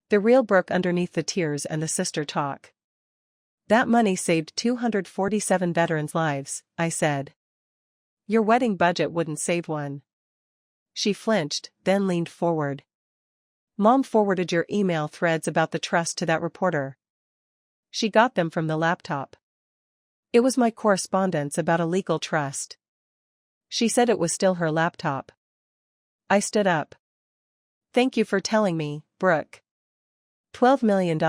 The real Brooke underneath the tears and the sister talk. That money saved 247 veterans' lives, I said. Your wedding budget wouldn't save one. She flinched, then leaned forward. Mom forwarded your email threads about the trust to that reporter. She got them from the laptop. It was my correspondence about a legal trust. She said it was still her laptop. I stood up. Thank you for telling me, Brooke. $12 million,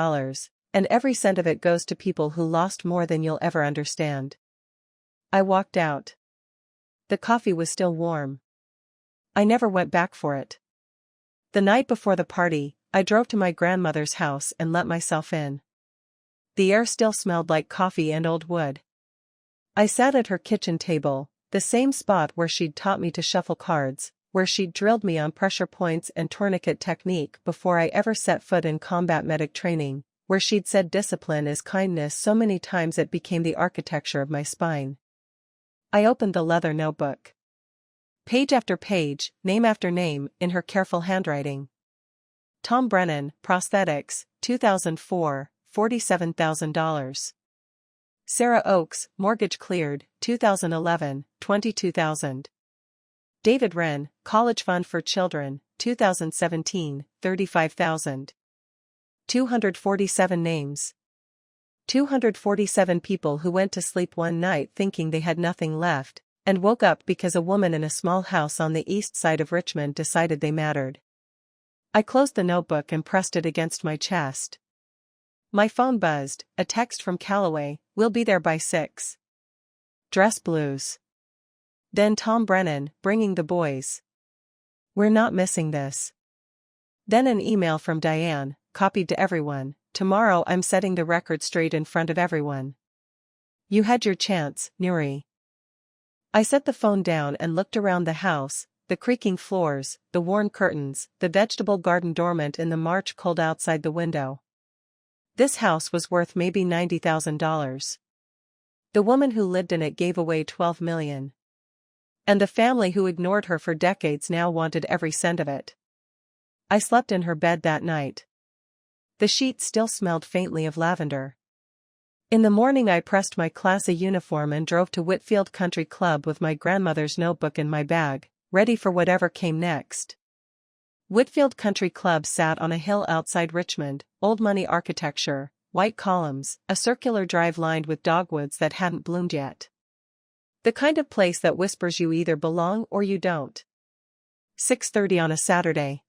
and every cent of it goes to people who lost more than you'll ever understand. I walked out. The coffee was still warm. I never went back for it. The night before the party, I drove to my grandmother's house and let myself in. The air still smelled like coffee and old wood. I sat at her kitchen table, the same spot where she'd taught me to shuffle cards, where she'd drilled me on pressure points and tourniquet technique before I ever set foot in combat medic training, where she'd said discipline is kindness so many times it became the architecture of my spine. I opened the leather notebook. Page after page, name after name, in her careful handwriting. Tom Brennan, Prosthetics, 2004, $47,000. Sarah Oakes, Mortgage Cleared, 2011, $22,000. David Wren, College Fund for Children, 2017, $35,000. 247 names. 247 people who went to sleep one night thinking they had nothing left, and woke up because a woman in a small house on the east side of Richmond decided they mattered. I closed the notebook and pressed it against my chest. My phone buzzed, a text from Callaway, "We'll be there by 6. Dress blues." Then Tom Brennan, "Bringing the boys. We're not missing this." Then an email from Diane, copied to everyone, "Tomorrow I'm setting the record straight in front of everyone. You had your chance, Nuri." I set the phone down and looked around the house, the creaking floors, the worn curtains, the vegetable garden dormant in the March cold outside the window. This house was worth maybe $90,000. The woman who lived in it gave away $12 million. And the family who ignored her for decades now wanted every cent of it. I slept in her bed that night. The sheets still smelled faintly of lavender. In the morning I pressed my Class A uniform and drove to Whitfield Country Club with my grandmother's notebook in my bag, ready for whatever came next. Whitfield Country Club sat on a hill outside Richmond, old money architecture, white columns, a circular drive lined with dogwoods that hadn't bloomed yet. The kind of place that whispers you either belong or you don't. 6:30 on a Saturday.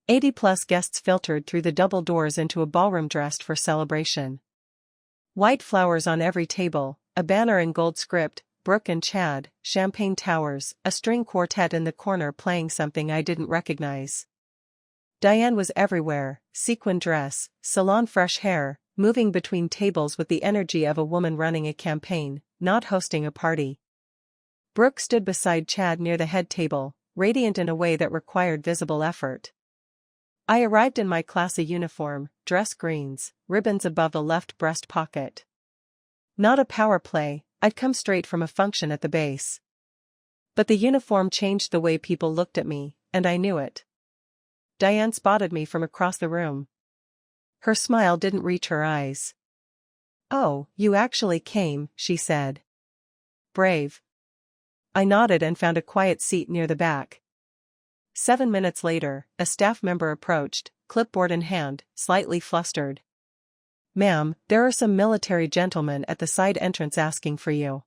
80-plus guests filtered through the double doors into a ballroom dressed for celebration. White flowers on every table, a banner in gold script, Brooke and Chad, champagne towers, a string quartet in the corner playing something I didn't recognize. Diane was everywhere, sequin dress, salon fresh hair, moving between tables with the energy of a woman running a campaign, not hosting a party. Brooke stood beside Chad near the head table, radiant in a way that required visible effort. I arrived in my Class A uniform, dress greens, ribbons above the left breast pocket. Not a power play, I'd come straight from a function at the base. But the uniform changed the way people looked at me, and I knew it. Diane spotted me from across the room. Her smile didn't reach her eyes. "Oh, you actually came," she said. "Brave." I nodded and found a quiet seat near the back. 7 minutes later, a staff member approached, clipboard in hand, slightly flustered. "Ma'am, there are some military gentlemen at the side entrance asking for you."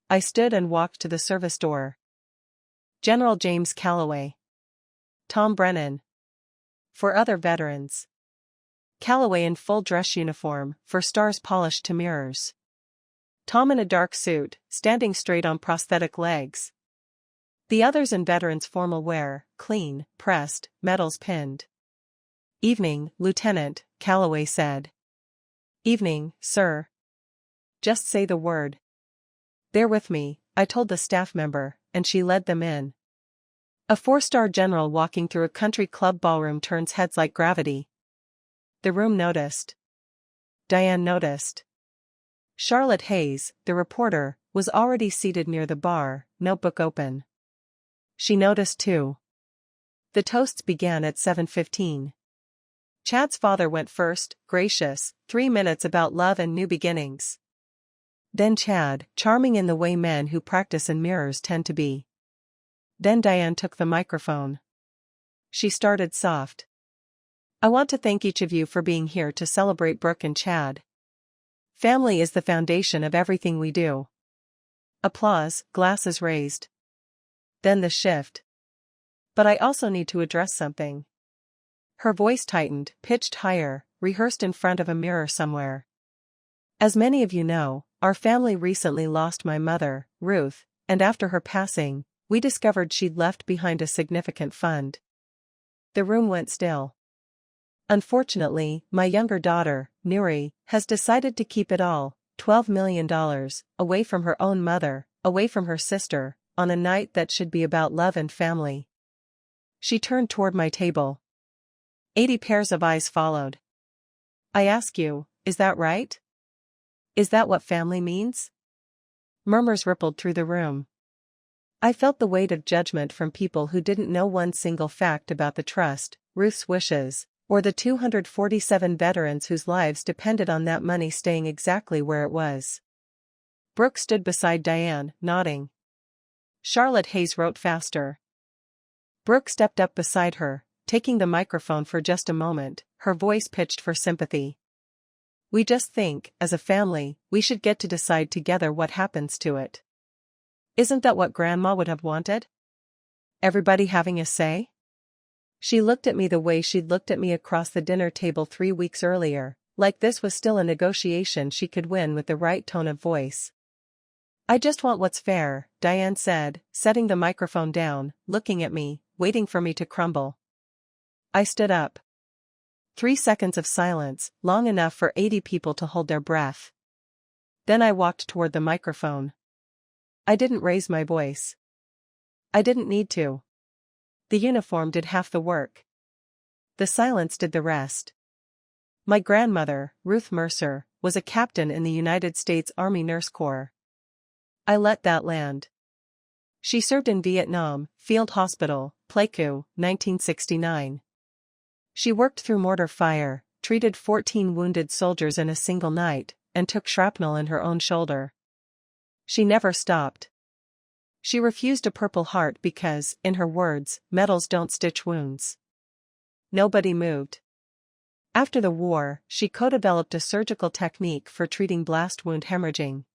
I stood and walked to the service door. General James Callaway. Tom Brennan. For other veterans. Callaway in full dress uniform, for stars polished to mirrors. Tom in a dark suit, standing straight on prosthetic legs. The others in veterans' formal wear, clean, pressed, medals pinned. "Evening, Lieutenant," Calloway said. "Evening, sir. Just say the word." "They're with me," I told the staff member, and she led them in. A four-star general walking through a country club ballroom turns heads like gravity. The room noticed. Diane noticed. Charlotte Hayes, the reporter, was already seated near the bar, notebook open. She noticed too. The toasts began at 7:15. Chad's father went first, gracious, 3 minutes about love and new beginnings. Then Chad, charming in the way men who practice in mirrors tend to be. Then Diane took the microphone. She started soft. "I want to thank each of you for being here to celebrate Brooke and Chad. Family is the foundation of everything we do." Applause, glasses raised. Then the shift. "But I also need to address something." Her voice tightened, pitched higher, rehearsed in front of a mirror somewhere. "As many of you know, our family recently lost my mother, Ruth, and after her passing, we discovered she'd left behind a significant fund." The room went still. "Unfortunately, my younger daughter, Nuri, has decided to keep it all, $12 million, away from her own mother, away from her sister, on a night that should be about love and family." She turned toward my table. 80 pairs of eyes followed. "I ask you, is that right? Is that what family means?" Murmurs rippled through the room. I felt the weight of judgment from people who didn't know one single fact about the trust, Ruth's wishes, or the 247 veterans whose lives depended on that money staying exactly where it was. Brooke stood beside Diane, nodding. Charlotte Hayes wrote faster. Brooke stepped up beside her, taking the microphone for just a moment, her voice pitched for sympathy. "We just think, as a family, we should get to decide together what happens to it. Isn't that what Grandma would have wanted? Everybody having a say?" She looked at me the way she'd looked at me across the dinner table 3 weeks earlier, like this was still a negotiation she could win with the right tone of voice. "I just want what's fair," Diane said, setting the microphone down, looking at me, waiting for me to crumble. I stood up. 3 seconds of silence, long enough for 80 people to hold their breath. Then I walked toward the microphone. I didn't raise my voice. I didn't need to. The uniform did half the work. The silence did the rest. My grandmother, Ruth Mercer, was a captain in the United States Army Nurse Corps. I let that land. She served in Vietnam, Field Hospital, Pleiku, 1969. She worked through mortar fire, treated 14 wounded soldiers in a single night, and took shrapnel in her own shoulder. She never stopped. She refused a Purple Heart because, in her words, medals don't stitch wounds. Nobody moved. After the war, she co-developed a surgical technique for treating blast wound hemorrhaging.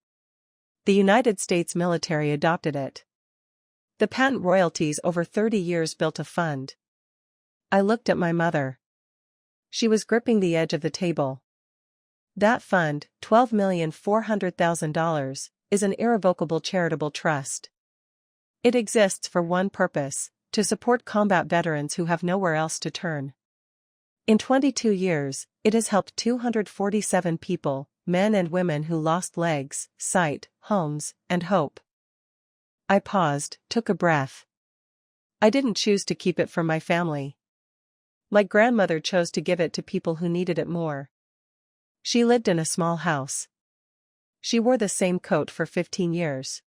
The United States military adopted it. The patent royalties over 30 years built a fund. I looked at my mother. She was gripping the edge of the table. That fund, $12,400,000, is an irrevocable charitable trust. It exists for one purpose, to support combat veterans who have nowhere else to turn. In 22 years, it has helped 247 people, men and women who lost legs, sight, homes, and hope. I paused, took a breath. I didn't choose to keep it from my family. My grandmother chose to give it to people who needed it more. She lived in a small house. She wore the same coat for 15 years.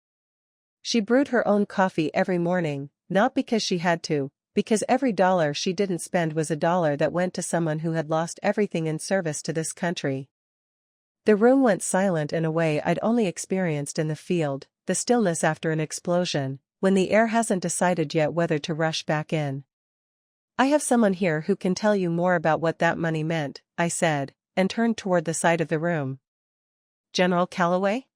She brewed her own coffee every morning, not because she had to, because every dollar she didn't spend was a dollar that went to someone who had lost everything in service to this country. The room went silent in a way I'd only experienced in the field, the stillness after an explosion, when the air hasn't decided yet whether to rush back in. "I have someone here who can tell you more about what that money meant," I said, and turned toward the side of the room. "General Calloway?"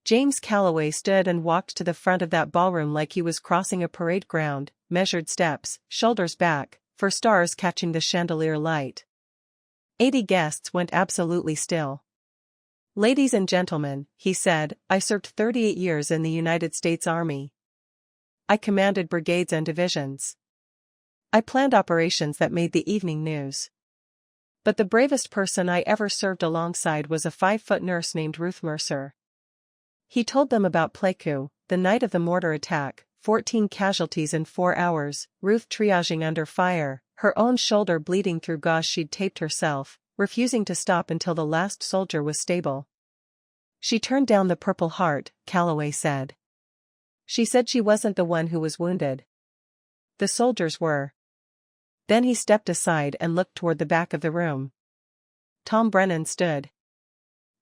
James Calloway stood and walked to the front of that ballroom like he was crossing a parade ground, measured steps, shoulders back, for stars catching the chandelier light. 80 guests went absolutely still. "Ladies and gentlemen," he said, "I served 38 years in the United States Army. I commanded brigades and divisions. I planned operations that made the evening news. But the bravest person I ever served alongside was a 5-foot nurse named Ruth Mercer. He told them about Pleiku, the night of the mortar attack, 14 casualties in 4 hours, Ruth triaging under fire, her own shoulder bleeding through gauze she'd taped herself, refusing to stop until the last soldier was stable. She turned down the Purple Heart, Calloway said. She said she wasn't the one who was wounded. The soldiers were. Then he stepped aside and looked toward the back of the room. Tom Brennan stood.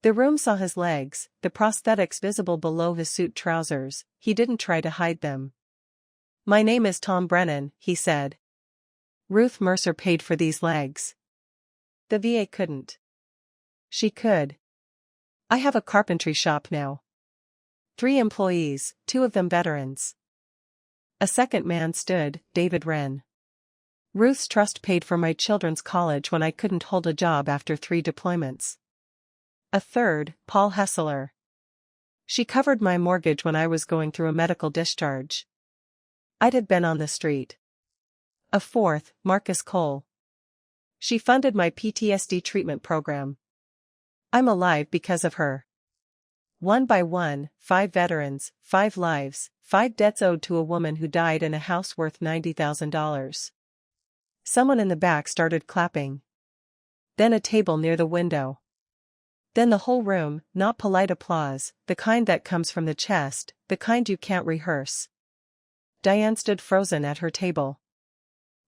The room saw his legs, the prosthetics visible below his suit trousers. He didn't try to hide them. "My name is Tom Brennan," he said. "Ruth Mercer paid for these legs. The VA couldn't. She could. I have a carpentry shop now. 3 employees, 2 of them veterans." A second man stood, David Wren. "Ruth's trust paid for my children's college when I couldn't hold a job after 3 deployments." A third, Paul Hessler. "She covered my mortgage when I was going through a medical discharge. I'd have been on the street." A fourth, Marcus Cole. "She funded my PTSD treatment program. I'm alive because of her." One by one, 5 veterans, 5 lives, 5 debts owed to a woman who died in a house worth $90,000. Someone in the back started clapping. Then a table near the window. Then the whole room, not polite applause, the kind that comes from the chest, the kind you can't rehearse. Diane stood frozen at her table.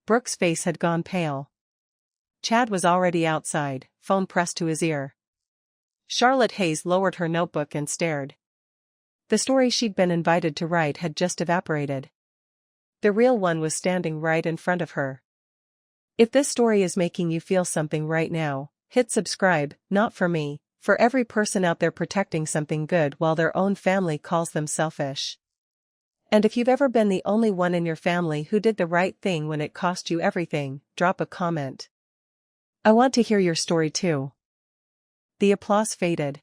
Brooke's face had gone pale. Chad was already outside, phone pressed to his ear. Charlotte Hayes lowered her notebook and stared. The story she'd been invited to write had just evaporated. The real one was standing right in front of her. If this story is making you feel something right now, hit subscribe, not for me, for every person out there protecting something good while their own family calls them selfish. And if you've ever been the only one in your family who did the right thing when it cost you everything, drop a comment. I want to hear your story too. The applause faded.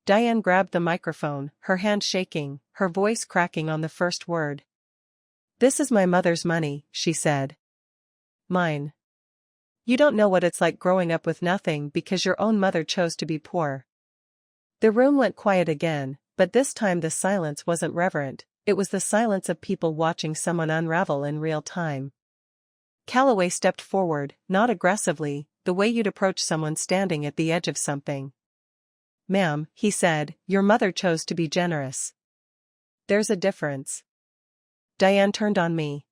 Diane grabbed the microphone, her hand shaking, her voice cracking on the first word. "This is my mother's money," she said. "Mine. You don't know what it's like growing up with nothing because your own mother chose to be poor." The room went quiet again, but this time the silence wasn't reverent, it was the silence of people watching someone unravel in real time. Calloway stepped forward, not aggressively, the way you'd approach someone standing at the edge of something. "Ma'am," he said, "your mother chose to be generous. There's a difference." Diane turned on me.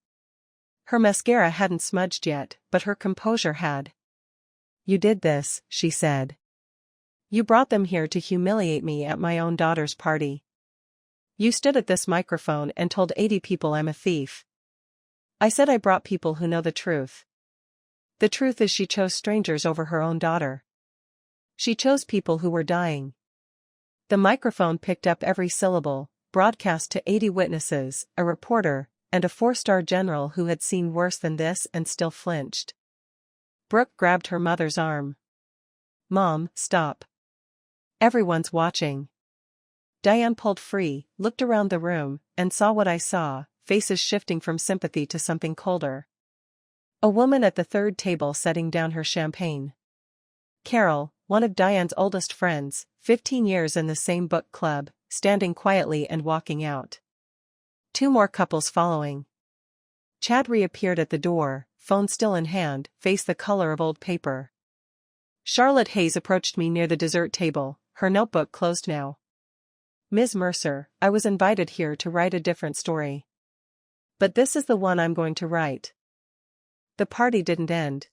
Her mascara hadn't smudged yet, but her composure had. "You did this," she said. "You brought them here to humiliate me at my own daughter's party. You stood at this microphone and told 80 people I'm a thief. I said I brought people who know the truth. The truth is she chose strangers over her own daughter. She chose people who were dying." The microphone picked up every syllable, broadcast to 80 witnesses, a reporter, and a 4-star general who had seen worse than this and still flinched. Brooke grabbed her mother's arm. "Mom, stop. Everyone's watching." Diane pulled free, looked around the room, and saw what I saw, faces shifting from sympathy to something colder. A woman at the third table setting down her champagne. Carol, one of Diane's oldest friends, 15 years in the same book club, standing quietly and walking out. 2 more couples following. Chad reappeared at the door, phone still in hand, face the color of old paper. Charlotte Hayes approached me near the dessert table, her notebook closed now. "Ms. Mercer, I was invited here to write a different story. But this is the one I'm going to write." The party didn't end.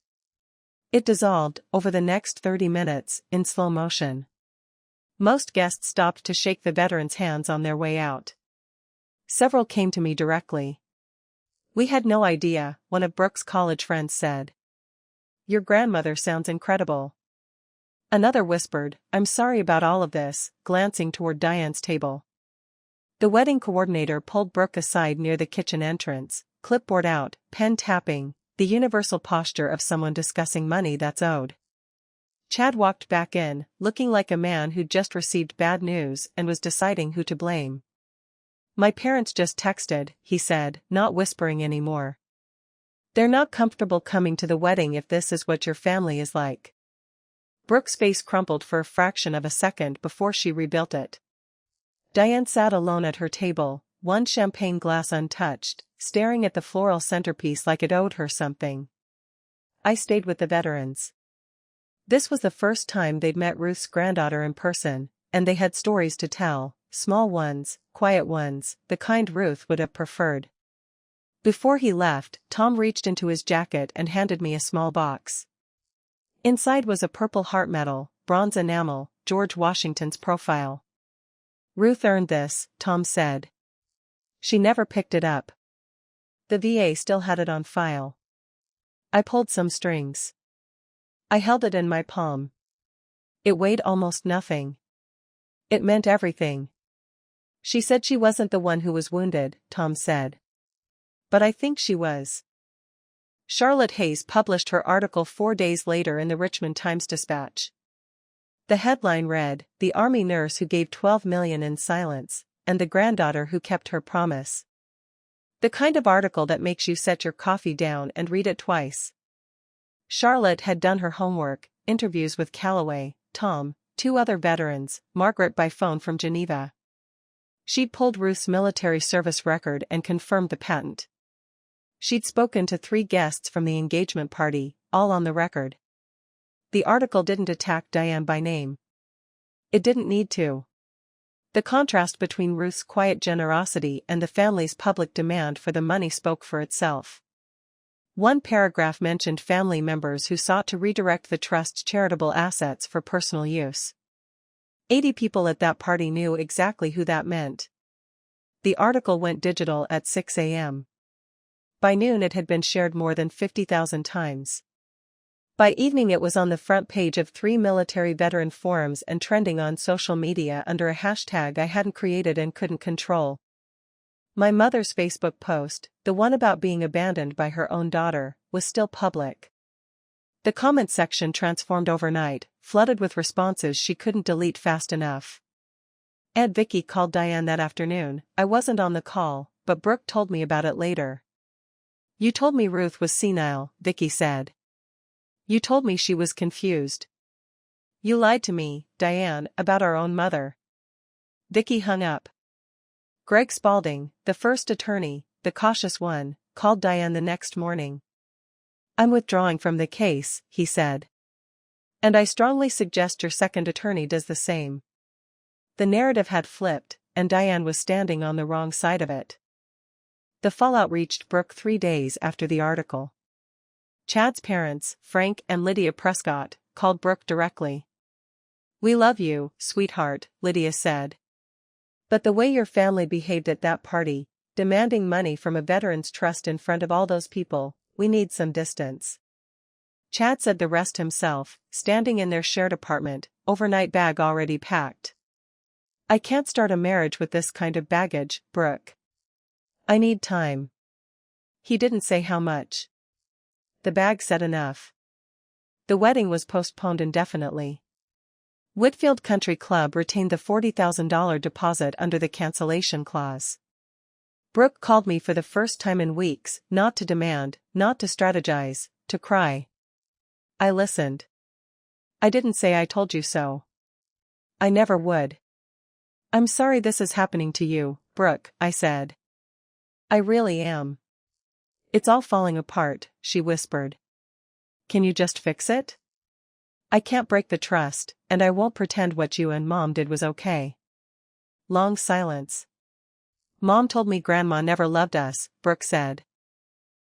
It dissolved, over the next 30 minutes, in slow motion. Most guests stopped to shake the veterans' hands on their way out. Several came to me directly. "We had no idea," one of Brooke's college friends said. "Your grandmother sounds incredible." Another whispered, "I'm sorry about all of this," glancing toward Diane's table. The wedding coordinator pulled Brooke aside near the kitchen entrance, clipboard out, pen tapping, the universal posture of someone discussing money that's owed. Chad walked back in, looking like a man who'd just received bad news and was deciding who to blame. "My parents just texted," he said, not whispering anymore. They're not comfortable coming to the wedding if this is what your family is like. Brooke's face crumpled for a fraction of a second before she rebuilt it. Diane sat alone at her table, one champagne glass untouched, staring at the floral centerpiece like it owed her something. I stayed with the veterans. This was the first time they'd met Ruth's granddaughter in person, and they had stories to tell, small ones, quiet ones, the kind Ruth would have preferred. Before he left, Tom reached into his jacket and handed me a small box. Inside was a purple heart medal, bronze enamel, George Washington's profile. Ruth earned this, Tom said. She never picked it up. The VA still had it on file. I pulled some strings. I held it in my palm. It weighed almost nothing. It meant everything. She said she wasn't the one who was wounded, Tom said. But I think she was. Charlotte Hayes published her article 4 days later in the Richmond Times-Dispatch. The headline read, "The Army Nurse Who Gave $12 Million in Silence, and the Granddaughter Who Kept Her Promise." The kind of article that makes you set your coffee down and read it twice. Charlotte had done her homework, interviews with Calloway, Tom, 2 other veterans, Margaret by phone from Geneva. She'd pulled Ruth's military service record and confirmed the patent. She'd spoken to 3 guests from the engagement party, all on the record. The article didn't attack Diane by name. It didn't need to. The contrast between Ruth's quiet generosity and the family's public demand for the money spoke for itself. One paragraph mentioned family members who sought to redirect the trust's charitable assets for personal use. 80 people at that party knew exactly who that meant. The article went digital at 6 a.m. By noon it had been shared more than 50,000 times. By evening it was on the front page of 3 military veteran forums and trending on social media under a hashtag I hadn't created and couldn't control. My mother's Facebook post, the one about being abandoned by her own daughter, was still public. The comment section transformed overnight, flooded with responses she couldn't delete fast enough. Aunt Vicky called Diane that afternoon. I wasn't on the call, but Brooke told me about it later. "You told me Ruth was senile," Vicky said. "You told me she was confused. You lied to me, Diane, about our own mother." Vicky hung up. Greg Spaulding, the first attorney, the cautious one, called Diane the next morning. "I'm withdrawing from the case," he said. "And I strongly suggest your second attorney does the same." The narrative had flipped, and Diane was standing on the wrong side of it. The fallout reached Brooke 3 days after the article. Chad's parents, Frank and Lydia Prescott, called Brooke directly. "We love you, sweetheart," Lydia said. "But the way your family behaved at that party, demanding money from a veterans trust in front of all those people, we need some distance." Chad said the rest himself, standing in their shared apartment, overnight bag already packed. "I can't start a marriage with this kind of baggage, Brooke. I need time." He didn't say how much. The bag said enough. The wedding was postponed indefinitely. Whitfield Country Club retained the $40,000 deposit under the cancellation clause. Brooke called me for the first time in weeks, not to demand, not to strategize, to cry. I listened. "I didn't say I told you so. I never would. I'm sorry this is happening to you, Brooke," I said. "I really am. It's all falling apart," she whispered. "Can you just fix it? I can't break the trust, and I won't pretend what you and Mom did was okay." Long silence. "Mom told me Grandma never loved us," Brooke said.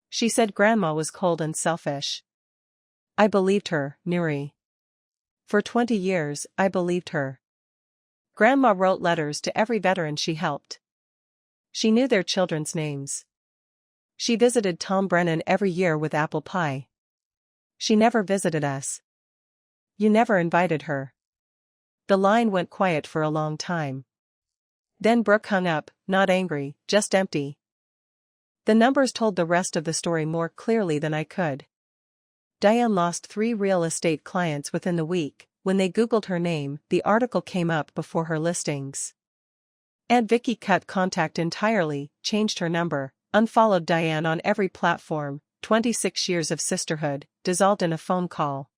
"She said Grandma was cold and selfish." I believed her, Nuri. For 20 years, I believed her. Grandma wrote letters to every veteran she helped. She knew their children's names. She visited Tom Brennan every year with apple pie. She never visited us. You never invited her. The line went quiet for a long time. Then Brooke hung up, not angry, just empty. The numbers told the rest of the story more clearly than I could. Diane lost 3 real estate clients within the week. When they Googled her name, the article came up before her listings. Aunt Vicky cut contact entirely, changed her number, unfollowed Diane on every platform, 26 years of sisterhood, dissolved in a phone call.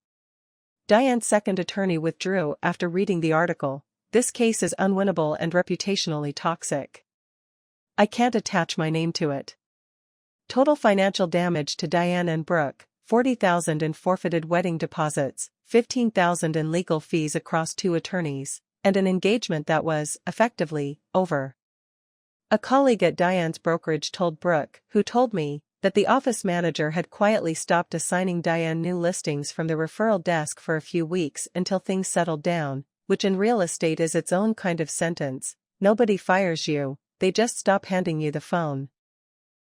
Diane's second attorney withdrew after reading the article. This case is unwinnable and reputationally toxic. I can't attach my name to it. Total financial damage to Diane and Brooke, $40,000 in forfeited wedding deposits, $15,000 in legal fees across 2 attorneys, and an engagement that was, effectively, over. A colleague at Diane's brokerage told Brooke, who told me, that the office manager had quietly stopped assigning Diane new listings from the referral desk for a few weeks until things settled down, which in real estate is its own kind of sentence. Nobody fires you, they just stop handing you the phone.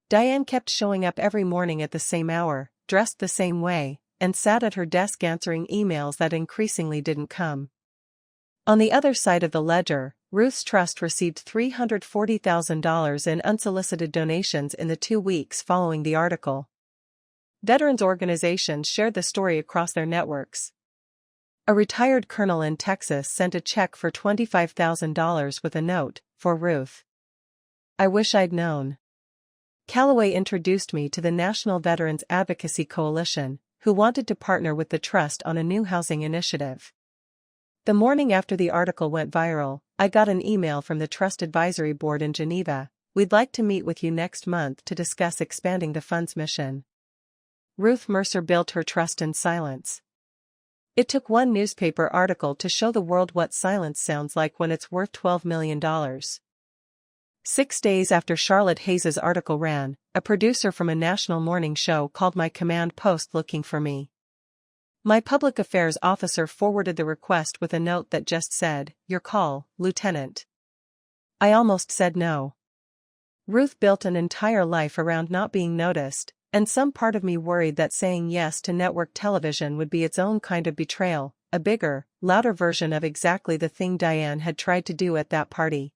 Diane kept showing up every morning at the same hour, dressed the same way, and sat at her desk answering emails that increasingly didn't come. On the other side of the ledger, Ruth's trust received $340,000 in unsolicited donations in the 2 weeks following the article. Veterans organizations shared the story across their networks. A retired colonel in Texas sent a check for $25,000 with a note, "For Ruth. I wish I'd known." Callaway introduced me to the National Veterans Advocacy Coalition, who wanted to partner with the trust on a new housing initiative. The morning after the article went viral, I got an email from the Trust Advisory Board in Geneva. "We'd like to meet with you next month to discuss expanding the fund's mission." Ruth Mercer built her trust in silence. It took one newspaper article to show the world what silence sounds like when it's worth $12 million. 6 days after Charlotte Hayes's article ran, a producer from a national morning show called my command post looking for me. My public affairs officer forwarded the request with a note that just said, "Your call, Lieutenant." I almost said no. Ruth built an entire life around not being noticed, and some part of me worried that saying yes to network television would be its own kind of betrayal, a bigger, louder version of exactly the thing Diane had tried to do at that party.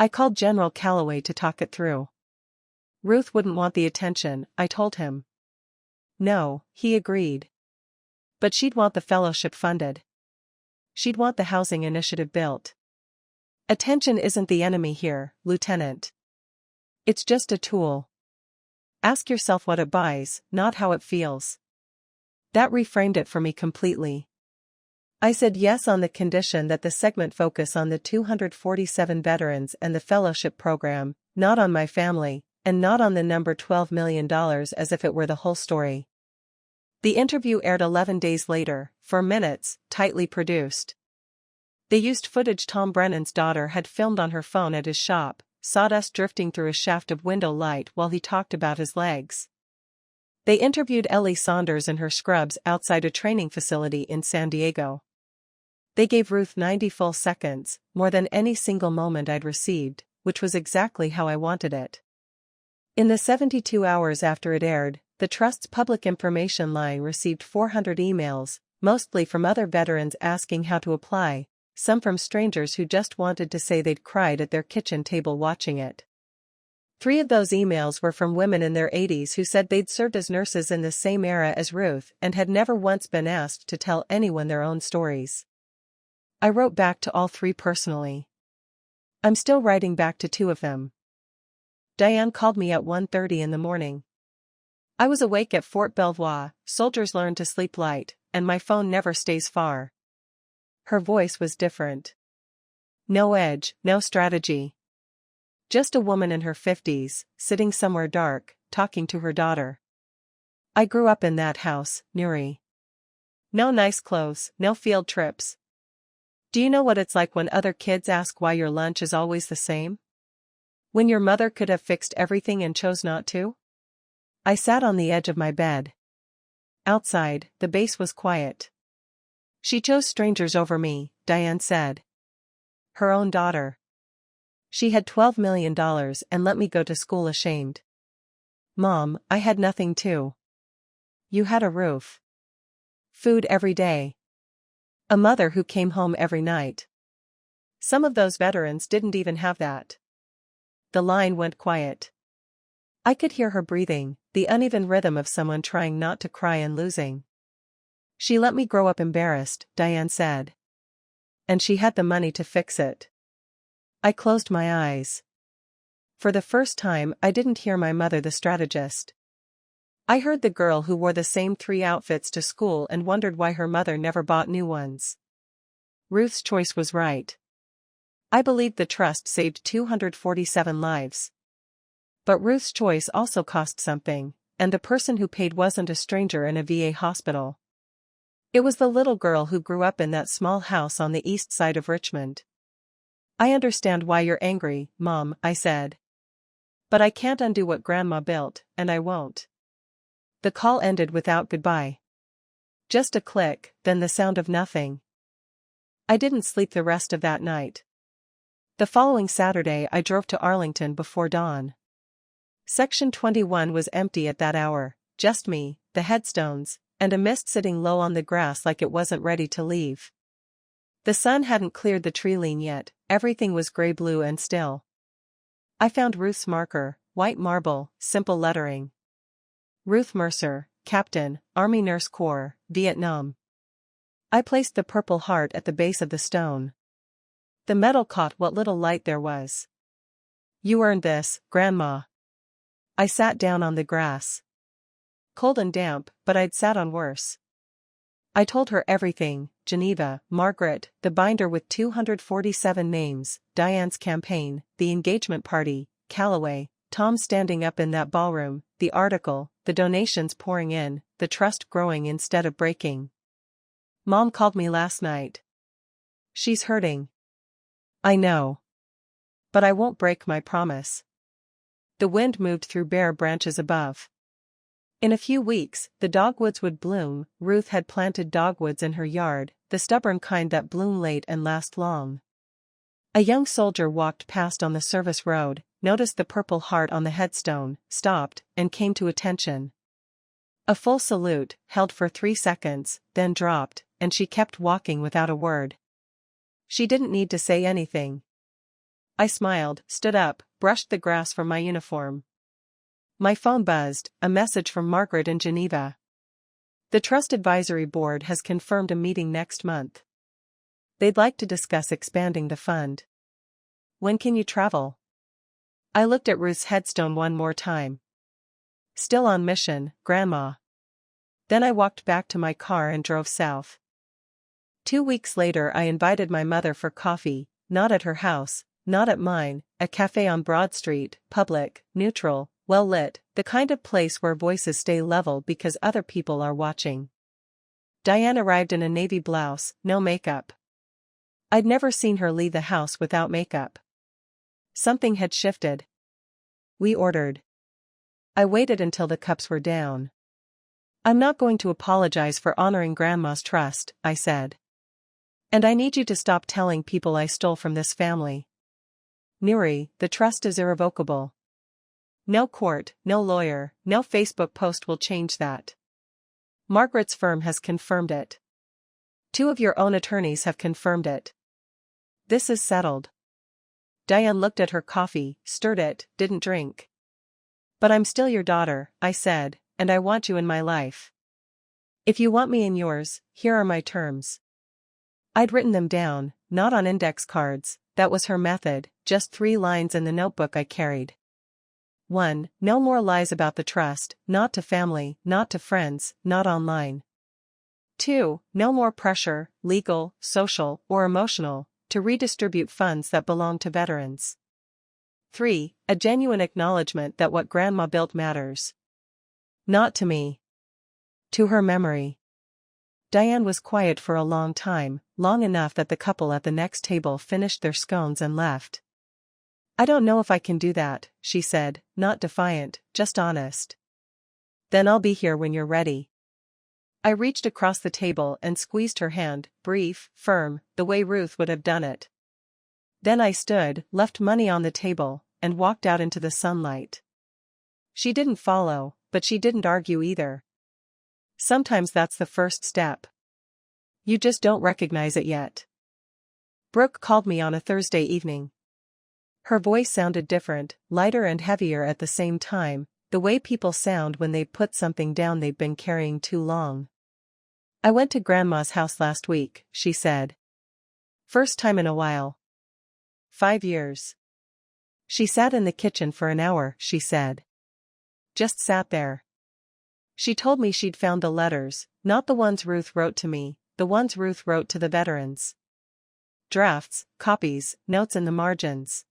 I called General Callaway to talk it through. Ruth wouldn't want the attention, I told him. No, he agreed. But she'd want the fellowship funded. She'd want the housing initiative built. Attention isn't the enemy here, Lieutenant. It's just a tool. Ask yourself what it buys, not how it feels. That reframed it for me completely. I said yes on the condition that the segment focus on the 247 veterans and the fellowship program, not on my family, and not on the number $12 million as if it were the whole story. The interview aired 11 days later, 4 minutes, tightly produced. They used footage Tom Brennan's daughter had filmed on her phone at his shop, sawdust drifting through a shaft of window light while he talked about his legs. They interviewed Ellie Saunders in her scrubs outside a training facility in San Diego. They gave Ruth 90 full seconds, more than any single moment I'd received, which was exactly how I wanted it. In the 72 hours after it aired, the Trust's public information line received 400 emails, mostly from other veterans asking how to apply, some from strangers who just wanted to say they'd cried at their kitchen table watching it. 3 of those emails were from women in their 80s who said they'd served as nurses in the same era as Ruth and had never once been asked to tell anyone their own stories. I wrote back to all 3 personally. I'm still writing back to 2 of them. Diane called me at 1:30 in the morning. I was awake at Fort Belvoir. Soldiers learn to sleep light, and my phone never stays far. Her voice was different. No edge, no strategy. Just a woman in her 50s, sitting somewhere dark, talking to her daughter. I grew up in that house, Nuri. No nice clothes, no field trips. Do you know what it's like when other kids ask why your lunch is always the same? When your mother could have fixed everything and chose not to? I sat on the edge of my bed. Outside, the base was quiet. She chose strangers over me, Diane said. Her own daughter. She had $12 million and let me go to school ashamed. Mom, I had nothing too. You had a roof. Food every day. A mother who came home every night. Some of those veterans didn't even have that. The line went quiet. I could hear her breathing, the uneven rhythm of someone trying not to cry and losing. She let me grow up embarrassed, Diane said. And she had the money to fix it. I closed my eyes. For the first time, I didn't hear my mother the strategist. I heard the girl who wore the same 3 outfits to school and wondered why her mother never bought new ones. Ruth's choice was right. I believed the trust saved 247 lives. But Ruth's choice also cost something, and the person who paid wasn't a stranger in a VA hospital. It was the little girl who grew up in that small house on the east side of Richmond. I understand why you're angry, Mom, I said. But I can't undo what Grandma built, and I won't. The call ended without goodbye. Just a click, then the sound of nothing. I didn't sleep the rest of that night. The following Saturday I drove to Arlington before dawn. Section 21 was empty at that hour, just me, the headstones, and a mist sitting low on the grass like it wasn't ready to leave. The sun hadn't cleared the tree line yet, everything was gray-blue and still. I found Ruth's marker, white marble, simple lettering. Ruth Mercer, Captain, Army Nurse Corps, Vietnam. I placed the purple heart at the base of the stone. The metal caught what little light there was. You earned this, Grandma. I sat down on the grass. Cold and damp, but I'd sat on worse. I told her everything: Geneva, Margaret, the binder with 247 names, Diane's campaign, the engagement party, Callaway, Tom standing up in that ballroom, the article, the donations pouring in, the trust growing instead of breaking. Mom called me last night. She's hurting. I know. But I won't break my promise. The wind moved through bare branches above. In a few weeks, the dogwoods would bloom. Ruth had planted dogwoods in her yard, the stubborn kind that bloom late and last long. A young soldier walked past on the service road, noticed the purple heart on the headstone, stopped, and came to attention. A full salute, held for 3 seconds, then dropped, and she kept walking without a word. She didn't need to say anything. I smiled, stood up, brushed the grass from my uniform. My phone buzzed, a message from Margaret in Geneva. The Trust Advisory Board has confirmed a meeting next month. They'd like to discuss expanding the fund. When can you travel? I looked at Ruth's headstone one more time. Still on mission, Grandma. Then I walked back to my car and drove south. 2 weeks later I invited my mother for coffee, not at her house, not at mine, a cafe on Broad Street, public, neutral, well-lit, the kind of place where voices stay level because other people are watching. Diane arrived in a navy blouse, no makeup. I'd never seen her leave the house without makeup. Something had shifted. We ordered. I waited until the cups were down. I'm not going to apologize for honoring Grandma's trust, I said. And I need you to stop telling people I stole from this family. Nuri, the trust is irrevocable. No court, no lawyer, no Facebook post will change that. Margaret's firm has confirmed it. 2 of your own attorneys have confirmed it. This is settled. Diane looked at her coffee, stirred it, didn't drink. But I'm still your daughter, I said, and I want you in my life. If you want me in yours, here are my terms. I'd written them down, not on index cards, that was her method, just 3 lines in the notebook I carried. 1. No more lies about the trust, not to family, not to friends, not online. 2. No more pressure, legal, social, or emotional, to redistribute funds that belong to veterans. 3. A genuine acknowledgement that what Grandma built matters. Not to me. To her memory. Diane was quiet for a long time, long enough that the couple at the next table finished their scones and left. I don't know if I can do that, she said, not defiant, just honest. Then I'll be here when you're ready. I reached across the table and squeezed her hand, brief, firm, the way Ruth would have done it. Then I stood, left money on the table, and walked out into the sunlight. She didn't follow, but she didn't argue either. Sometimes that's the first step. You just don't recognize it yet. Brooke called me on a Thursday evening. Her voice sounded different, lighter and heavier at the same time, the way people sound when they put something down they've been carrying too long. I went to Grandma's house last week, she said. First time in a while. 5 years. She sat in the kitchen for an hour, she said. Just sat there. She told me she'd found the letters, not the ones Ruth wrote to me, the ones Ruth wrote to the veterans. Drafts, copies, notes in the margins.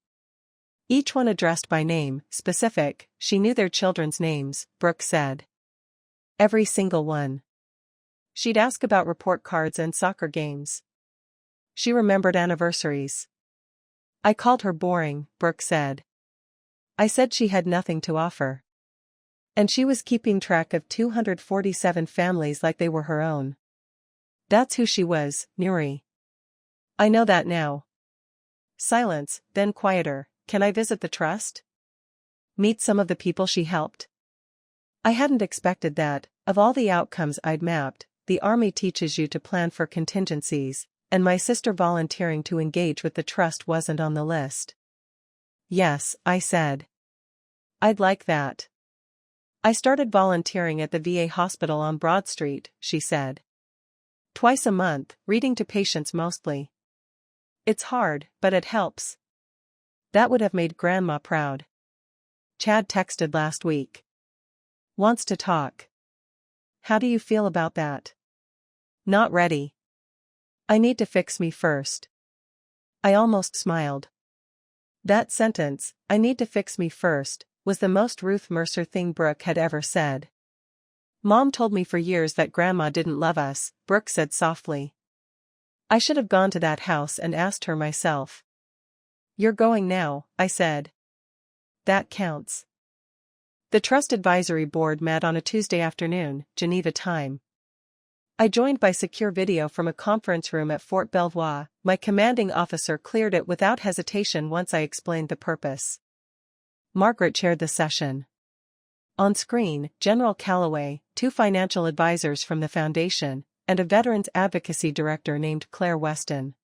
Each one addressed by name, specific. She knew their children's names, Brooke said. Every single one. She'd ask about report cards and soccer games. She remembered anniversaries. I called her boring, Brooke said. I said she had nothing to offer. And she was keeping track of 247 families like they were her own. That's who she was, Nuri. I know that now. Silence, then quieter. Can I visit the trust? Meet some of the people she helped? I hadn't expected that. Of all the outcomes I'd mapped, the Army teaches you to plan for contingencies, and my sister volunteering to engage with the trust wasn't on the list. Yes, I said. I'd like that. I started volunteering at the VA hospital on Broad Street, she said. Twice a month, reading to patients mostly. It's hard, but it helps. That would have made Grandma proud. Chad texted last week. Wants to talk. How do you feel about that? Not ready. I need to fix me first. I almost smiled. That sentence, I need to fix me first, was the most Ruth Mercer thing Brooke had ever said. Mom told me for years that Grandma didn't love us, Brooke said softly. I should have gone to that house and asked her myself. You're going now, I said. That counts. The Trust Advisory Board met on a Tuesday afternoon, Geneva time. I joined by secure video from a conference room at Fort Belvoir. My commanding officer cleared it without hesitation once I explained the purpose. Margaret chaired the session. On screen, General Calloway, 2 financial advisors from the Foundation, and a Veterans Advocacy Director named Claire Weston.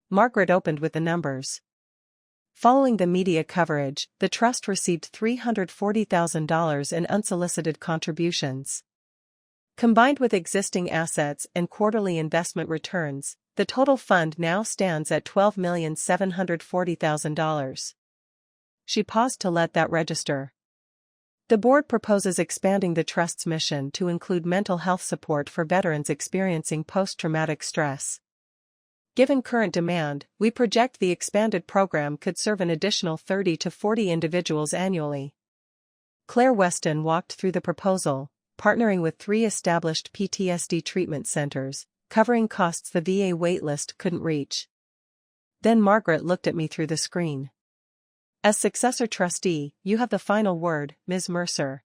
Margaret opened with the numbers. Following the media coverage, the trust received $340,000 in unsolicited contributions. Combined with existing assets and quarterly investment returns, the total fund now stands at $12,740,000. She paused to let that register. The board proposes expanding the trust's mission to include mental health support for veterans experiencing post-traumatic stress. Given current demand, we project the expanded program could serve an additional 30 to 40 individuals annually. Claire Weston walked through the proposal, partnering with 3 established PTSD treatment centers, covering costs the VA waitlist couldn't reach. Then Margaret looked at me through the screen. As successor trustee, you have the final word, Ms. Mercer.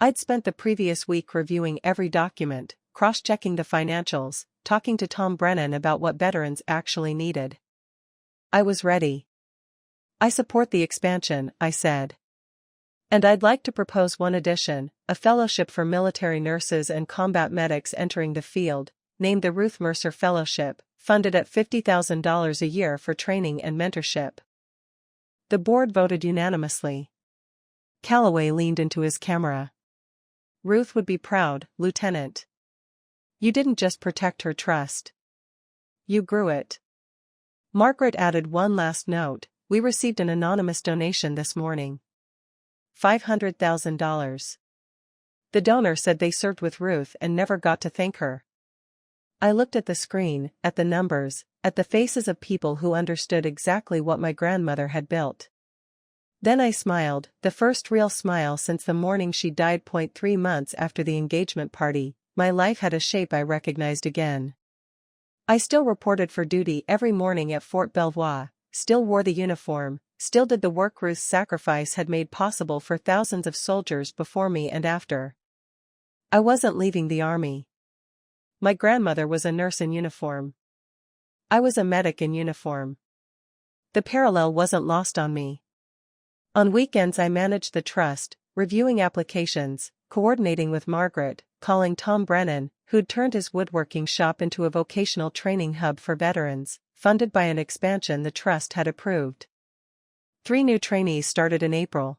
I'd spent the previous week reviewing every document, cross-checking the financials, talking to Tom Brennan about what veterans actually needed. I was ready. I support the expansion, I said. And I'd like to propose one addition, a fellowship for military nurses and combat medics entering the field, named the Ruth Mercer Fellowship, funded at $50,000 a year for training and mentorship. The board voted unanimously. Calloway leaned into his camera. Ruth would be proud, Lieutenant. You didn't just protect her trust. You grew it. Margaret added one last note. We received an anonymous donation this morning. $500,000. The donor said they served with Ruth and never got to thank her. I looked at the screen, at the numbers, at the faces of people who understood exactly what my grandmother had built. Then I smiled, the first real smile since the morning she died. 3 months after the engagement party, my life had a shape I recognized again. I still reported for duty every morning at Fort Belvoir, still wore the uniform, still did the work Ruth's sacrifice had made possible for thousands of soldiers before me and after. I wasn't leaving the Army. My grandmother was a nurse in uniform. I was a medic in uniform. The parallel wasn't lost on me. On weekends I managed the trust, reviewing applications, coordinating with Margaret, calling Tom Brennan, who'd turned his woodworking shop into a vocational training hub for veterans, funded by an expansion the trust had approved. 3 new trainees started in April.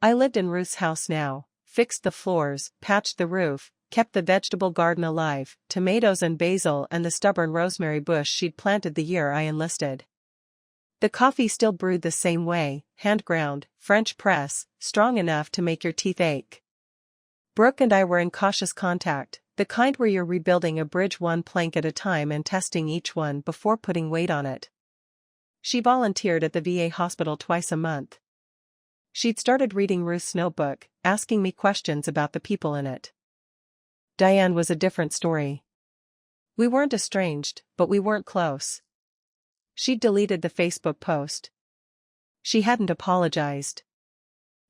I lived in Ruth's house now, fixed the floors, patched the roof, kept the vegetable garden alive, tomatoes and basil and the stubborn rosemary bush she'd planted the year I enlisted. The coffee still brewed the same way, hand-ground, French press, strong enough to make your teeth ache. Brooke and I were in cautious contact, the kind where you're rebuilding a bridge one plank at a time and testing each one before putting weight on it. She volunteered at the VA hospital twice a month. She'd started reading Ruth's notebook, asking me questions about the people in it. Diane was a different story. We weren't estranged, but we weren't close. She'd deleted the Facebook post. She hadn't apologized.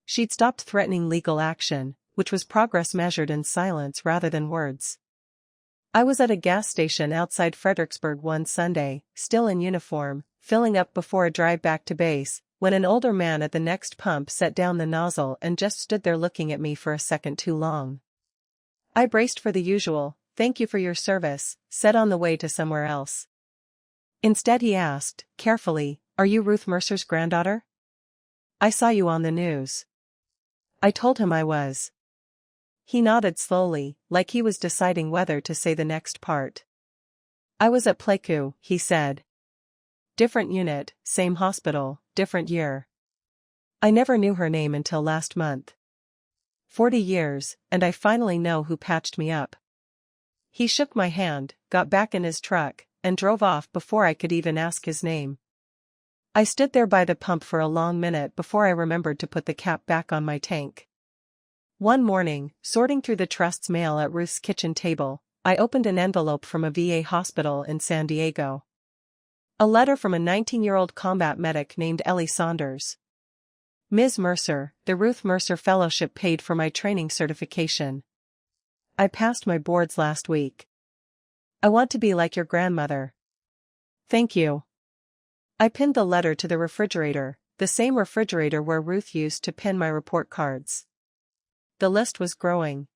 She'd stopped threatening legal action, which was progress measured in silence rather than words. I was at a gas station outside Fredericksburg one Sunday, still in uniform, filling up before a drive back to base, when an older man at the next pump set down the nozzle and just stood there looking at me for a second too long. I braced for the usual, "Thank you for your service," said on the way to somewhere else. Instead he asked, carefully, "Are you Ruth Mercer's granddaughter? I saw you on the news." I told him I was. He nodded slowly, like he was deciding whether to say the next part. "I was at Pleiku," he said. "Different unit, same hospital, different year. I never knew her name until last month. 40 years, and I finally know who patched me up." He shook my hand, got back in his truck, and drove off before I could even ask his name. I stood there by the pump for a long minute before I remembered to put the cap back on my tank. One morning, sorting through the trust's mail at Ruth's kitchen table, I opened an envelope from a VA hospital in San Diego. A letter from a 19-year-old combat medic named Ellie Saunders. "Ms. Mercer, the Ruth Mercer Fellowship paid for my training certification. I passed my boards last week. I want to be like your grandmother. Thank you." I pinned the letter to the refrigerator, the same refrigerator where Ruth used to pin my report cards. The list was growing.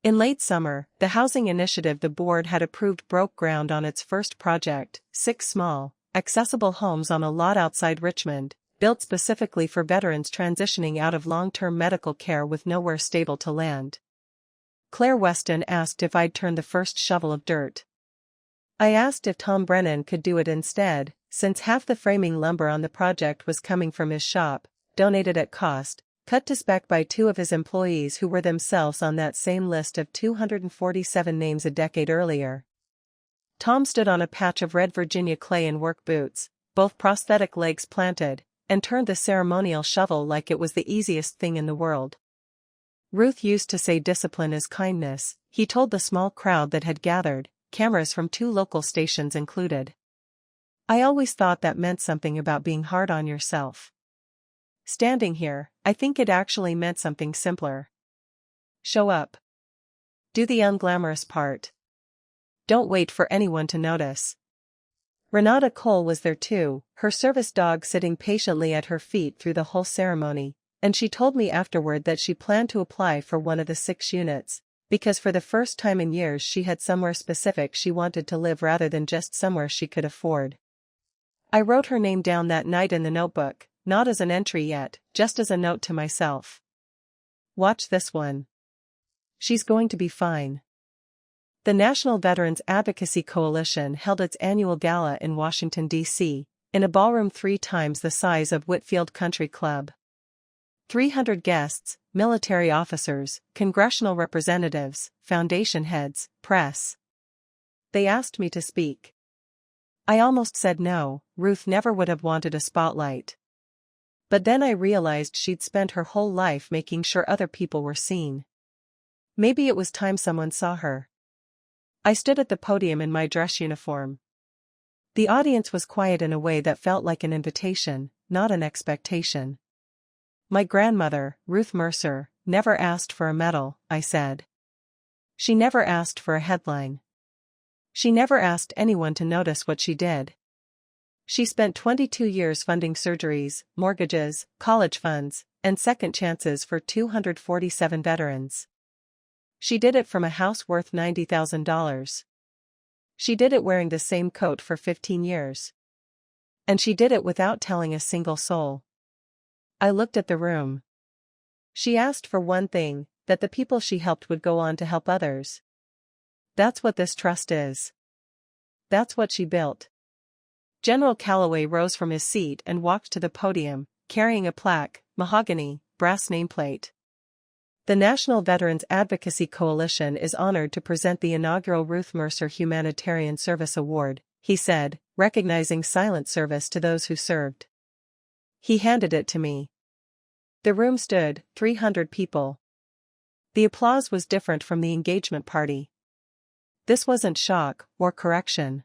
In late summer, the housing initiative the board had approved broke ground on its first project, 6 small, accessible homes on a lot outside Richmond, built specifically for veterans transitioning out of long-term medical care with nowhere stable to land. Claire Weston asked if I'd turn the first shovel of dirt. I asked if Tom Brennan could do it instead, since half the framing lumber on the project was coming from his shop, donated at cost, cut to spec by 2 of his employees who were themselves on that same list of 247 names a decade earlier. Tom stood on a patch of red Virginia clay in work boots, both prosthetic legs planted, and turned the ceremonial shovel like it was the easiest thing in the world. Ruth used to say discipline is kindness, he told the small crowd that had gathered, cameras from 2 local stations included. I always thought that meant something about being hard on yourself. Standing here, I think it actually meant something simpler. Show up. Do the unglamorous part. Don't wait for anyone to notice. Renata Cole was there too, her service dog sitting patiently at her feet through the whole ceremony, and she told me afterward that she planned to apply for one of the 6 units, because for the first time in years she had somewhere specific she wanted to live rather than just somewhere she could afford. I wrote her name down that night in the notebook, not as an entry yet, just as a note to myself. Watch this one. She's going to be fine. The National Veterans Advocacy Coalition held its annual gala in Washington, D.C., in a ballroom 3 times the size of Whitfield Country Club. 300 guests, military officers, congressional representatives, foundation heads, press. They asked me to speak. I almost said no, Ruth never would have wanted a spotlight. But then I realized she'd spent her whole life making sure other people were seen. Maybe it was time someone saw her. I stood at the podium in my dress uniform. The audience was quiet in a way that felt like an invitation, not an expectation. My grandmother, Ruth Mercer, never asked for a medal, I said. She never asked for a headline. She never asked anyone to notice what she did. She spent 22 years funding surgeries, mortgages, college funds, and second chances for 247 veterans. She did it from a house worth $90,000. She did it wearing the same coat for 15 years. And she did it without telling a single soul. I looked at the room. She asked for one thing, that the people she helped would go on to help others. That's what this trust is. That's what she built. General Calloway rose from his seat and walked to the podium, carrying a plaque, mahogany, brass nameplate. The National Veterans Advocacy Coalition is honored to present the inaugural Ruth Mercer Humanitarian Service Award, he said, recognizing silent service to those who served. He handed it to me. The room stood, 300 people. The applause was different from the engagement party. This wasn't shock or correction.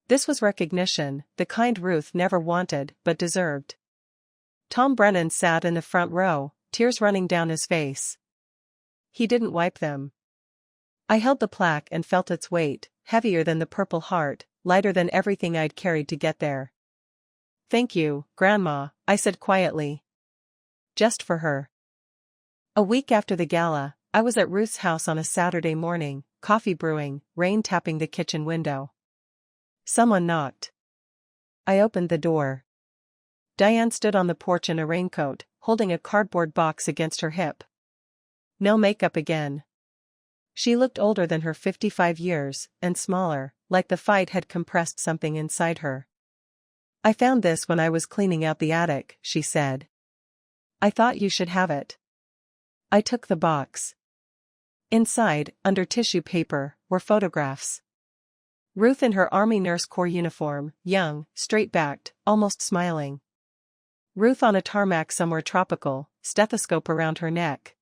This was recognition, the kind Ruth never wanted but deserved. Tom Brennan sat in the front row, tears running down his face. He didn't wipe them. I held the plaque and felt its weight, heavier than the Purple Heart, lighter than everything I'd carried to get there. "Thank you, Grandma," I said quietly. Just for her. A week after the gala, I was at Ruth's house on a Saturday morning, coffee brewing, rain tapping the kitchen window. Someone knocked. I opened the door. Diane stood on the porch in a raincoat, holding a cardboard box against her hip. No makeup again. She looked older than her 55 years, and smaller, like the fight had compressed something inside her. "I found this when I was cleaning out the attic," she said. "I thought you should have it." I took the box. Inside, under tissue paper, were photographs. Ruth in her Army Nurse Corps uniform, young, straight-backed, almost smiling. Ruth on a tarmac somewhere tropical, stethoscope around her neck.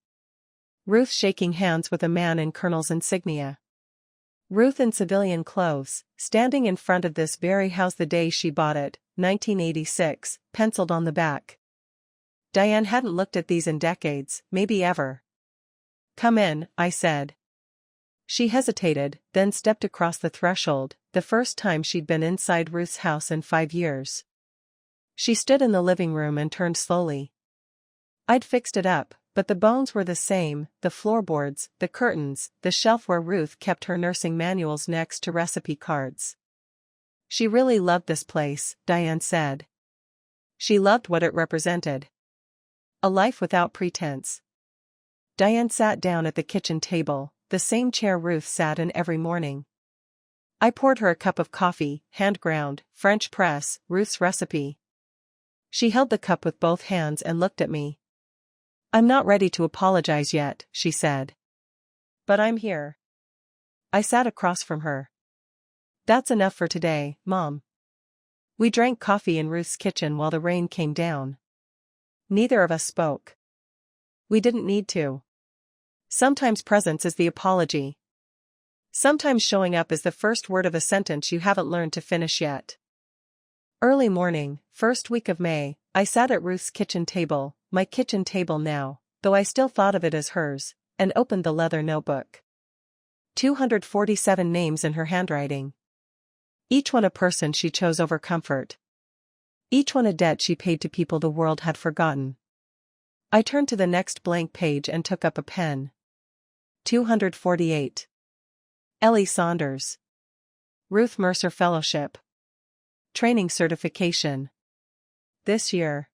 Ruth shaking hands with a man in colonel's insignia. Ruth in civilian clothes, standing in front of this very house the day she bought it, 1986, penciled on the back. Diane hadn't looked at these in decades, maybe ever. "Come in," I said. She hesitated, then stepped across the threshold, the first time she'd been inside Ruth's house in 5 years. She stood in the living room and turned slowly. I'd fixed it up, but the bones were the same, the floorboards, the curtains, the shelf where Ruth kept her nursing manuals next to recipe cards. She really loved this place, Diane said. She loved what it represented. A life without pretense. Diane sat down at the kitchen table, the same chair Ruth sat in every morning. I poured her a cup of coffee, hand-ground, French press, Ruth's recipe. She held the cup with both hands and looked at me. "I'm not ready to apologize yet," she said. "But I'm here." I sat across from her. "That's enough for today, Mom." We drank coffee in Ruth's kitchen while the rain came down. Neither of us spoke. We didn't need to. Sometimes presence is the apology. Sometimes showing up is the first word of a sentence you haven't learned to finish yet. Early morning, first week of May, I sat at Ruth's kitchen table, my kitchen table now, though I still thought of it as hers, and opened the leather notebook. 247 names in her handwriting. Each one a person she chose over comfort. Each one a debt she paid to people the world had forgotten. I turned to the next blank page and took up a pen. 248. Ellie Saunders. Ruth Mercer Fellowship. Training certification. This year.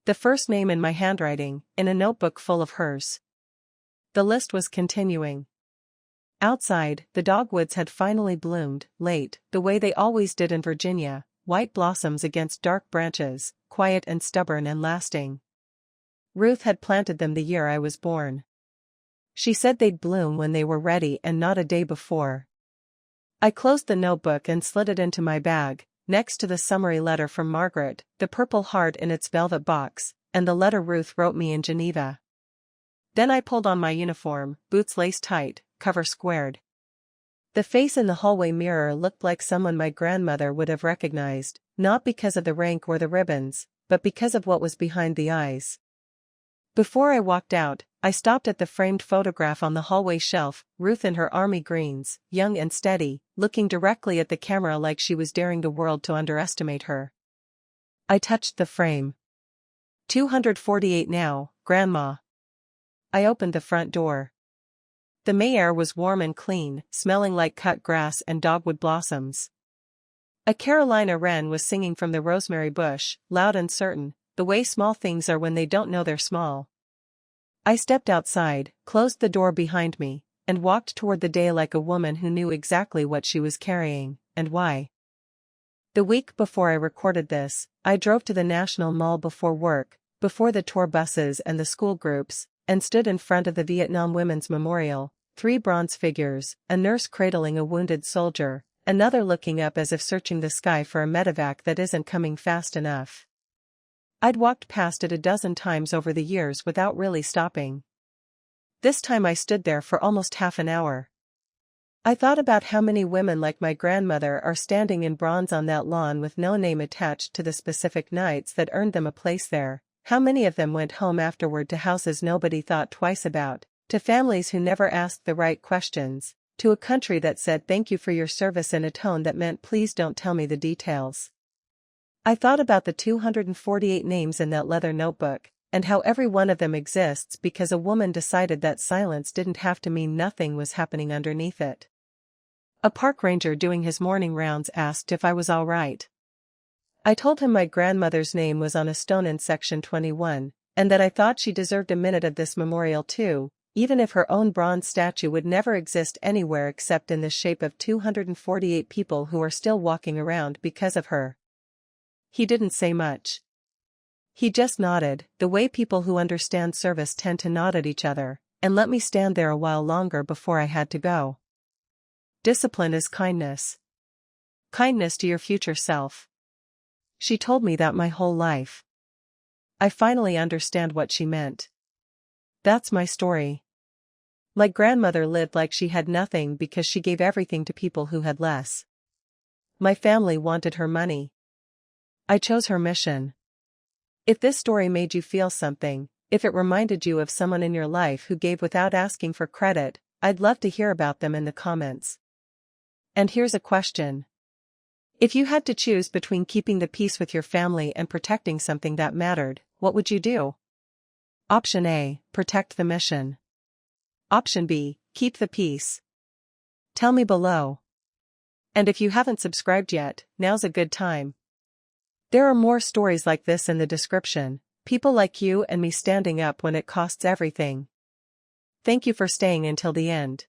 The first name in my handwriting, in a notebook full of hers. The list was continuing. Outside, the dogwoods had finally bloomed, late, the way they always did in Virginia, white blossoms against dark branches, quiet and stubborn and lasting. Ruth had planted them the year I was born. She said they'd bloom when they were ready and not a day before. I closed the notebook and slid it into my bag, next to the summary letter from Margaret, the Purple Heart in its velvet box, and the letter Ruth wrote me in Geneva. Then I pulled on my uniform, boots laced tight, cover squared. The face in the hallway mirror looked like someone my grandmother would have recognized, not because of the rank or the ribbons, but because of what was behind the eyes. Before I walked out, I stopped at the framed photograph on the hallway shelf, Ruth in her army greens, young and steady, looking directly at the camera like she was daring the world to underestimate her. I touched the frame. 248 now, Grandma. I opened the front door. The May air was warm and clean, smelling like cut grass and dogwood blossoms. A Carolina wren was singing from the rosemary bush, loud and certain, the way small things are when they don't know they're small. I stepped outside, closed the door behind me, and walked toward the day like a woman who knew exactly what she was carrying, and why. The week before I recorded this, I drove to the National Mall before work, before the tour buses and the school groups, and stood in front of the Vietnam Women's Memorial, 3 bronze figures, a nurse cradling a wounded soldier, another looking up as if searching the sky for a medevac that isn't coming fast enough. I'd walked past it a dozen times over the years without really stopping. This time I stood there for almost half an hour. I thought about how many women like my grandmother are standing in bronze on that lawn with no name attached to the specific nights that earned them a place there, how many of them went home afterward to houses nobody thought twice about, to families who never asked the right questions, to a country that said thank you for your service in a tone that meant please don't tell me the details. I thought about the 248 names in that leather notebook, and how every one of them exists because a woman decided that silence didn't have to mean nothing was happening underneath it. A park ranger doing his morning rounds asked if I was all right. I told him my grandmother's name was on a stone in section 21, and that I thought she deserved a minute of this memorial too, even if her own bronze statue would never exist anywhere except in the shape of 248 people who are still walking around because of her. He didn't say much. He just nodded, the way people who understand service tend to nod at each other, and let me stand there a while longer before I had to go. Discipline is kindness. Kindness to your future self. She told me that my whole life. I finally understand what she meant. That's my story. My grandmother lived like she had nothing because she gave everything to people who had less. My family wanted her money. I chose her mission. If this story made you feel something, if it reminded you of someone in your life who gave without asking for credit, I'd love to hear about them in the comments. And here's a question. If you had to choose between keeping the peace with your family and protecting something that mattered, what would you do? Option A, protect the mission. Option B, keep the peace. Tell me below. And if you haven't subscribed yet, now's a good time. There are more stories like this in the description, people like you and me standing up when it costs everything. Thank you for staying until the end.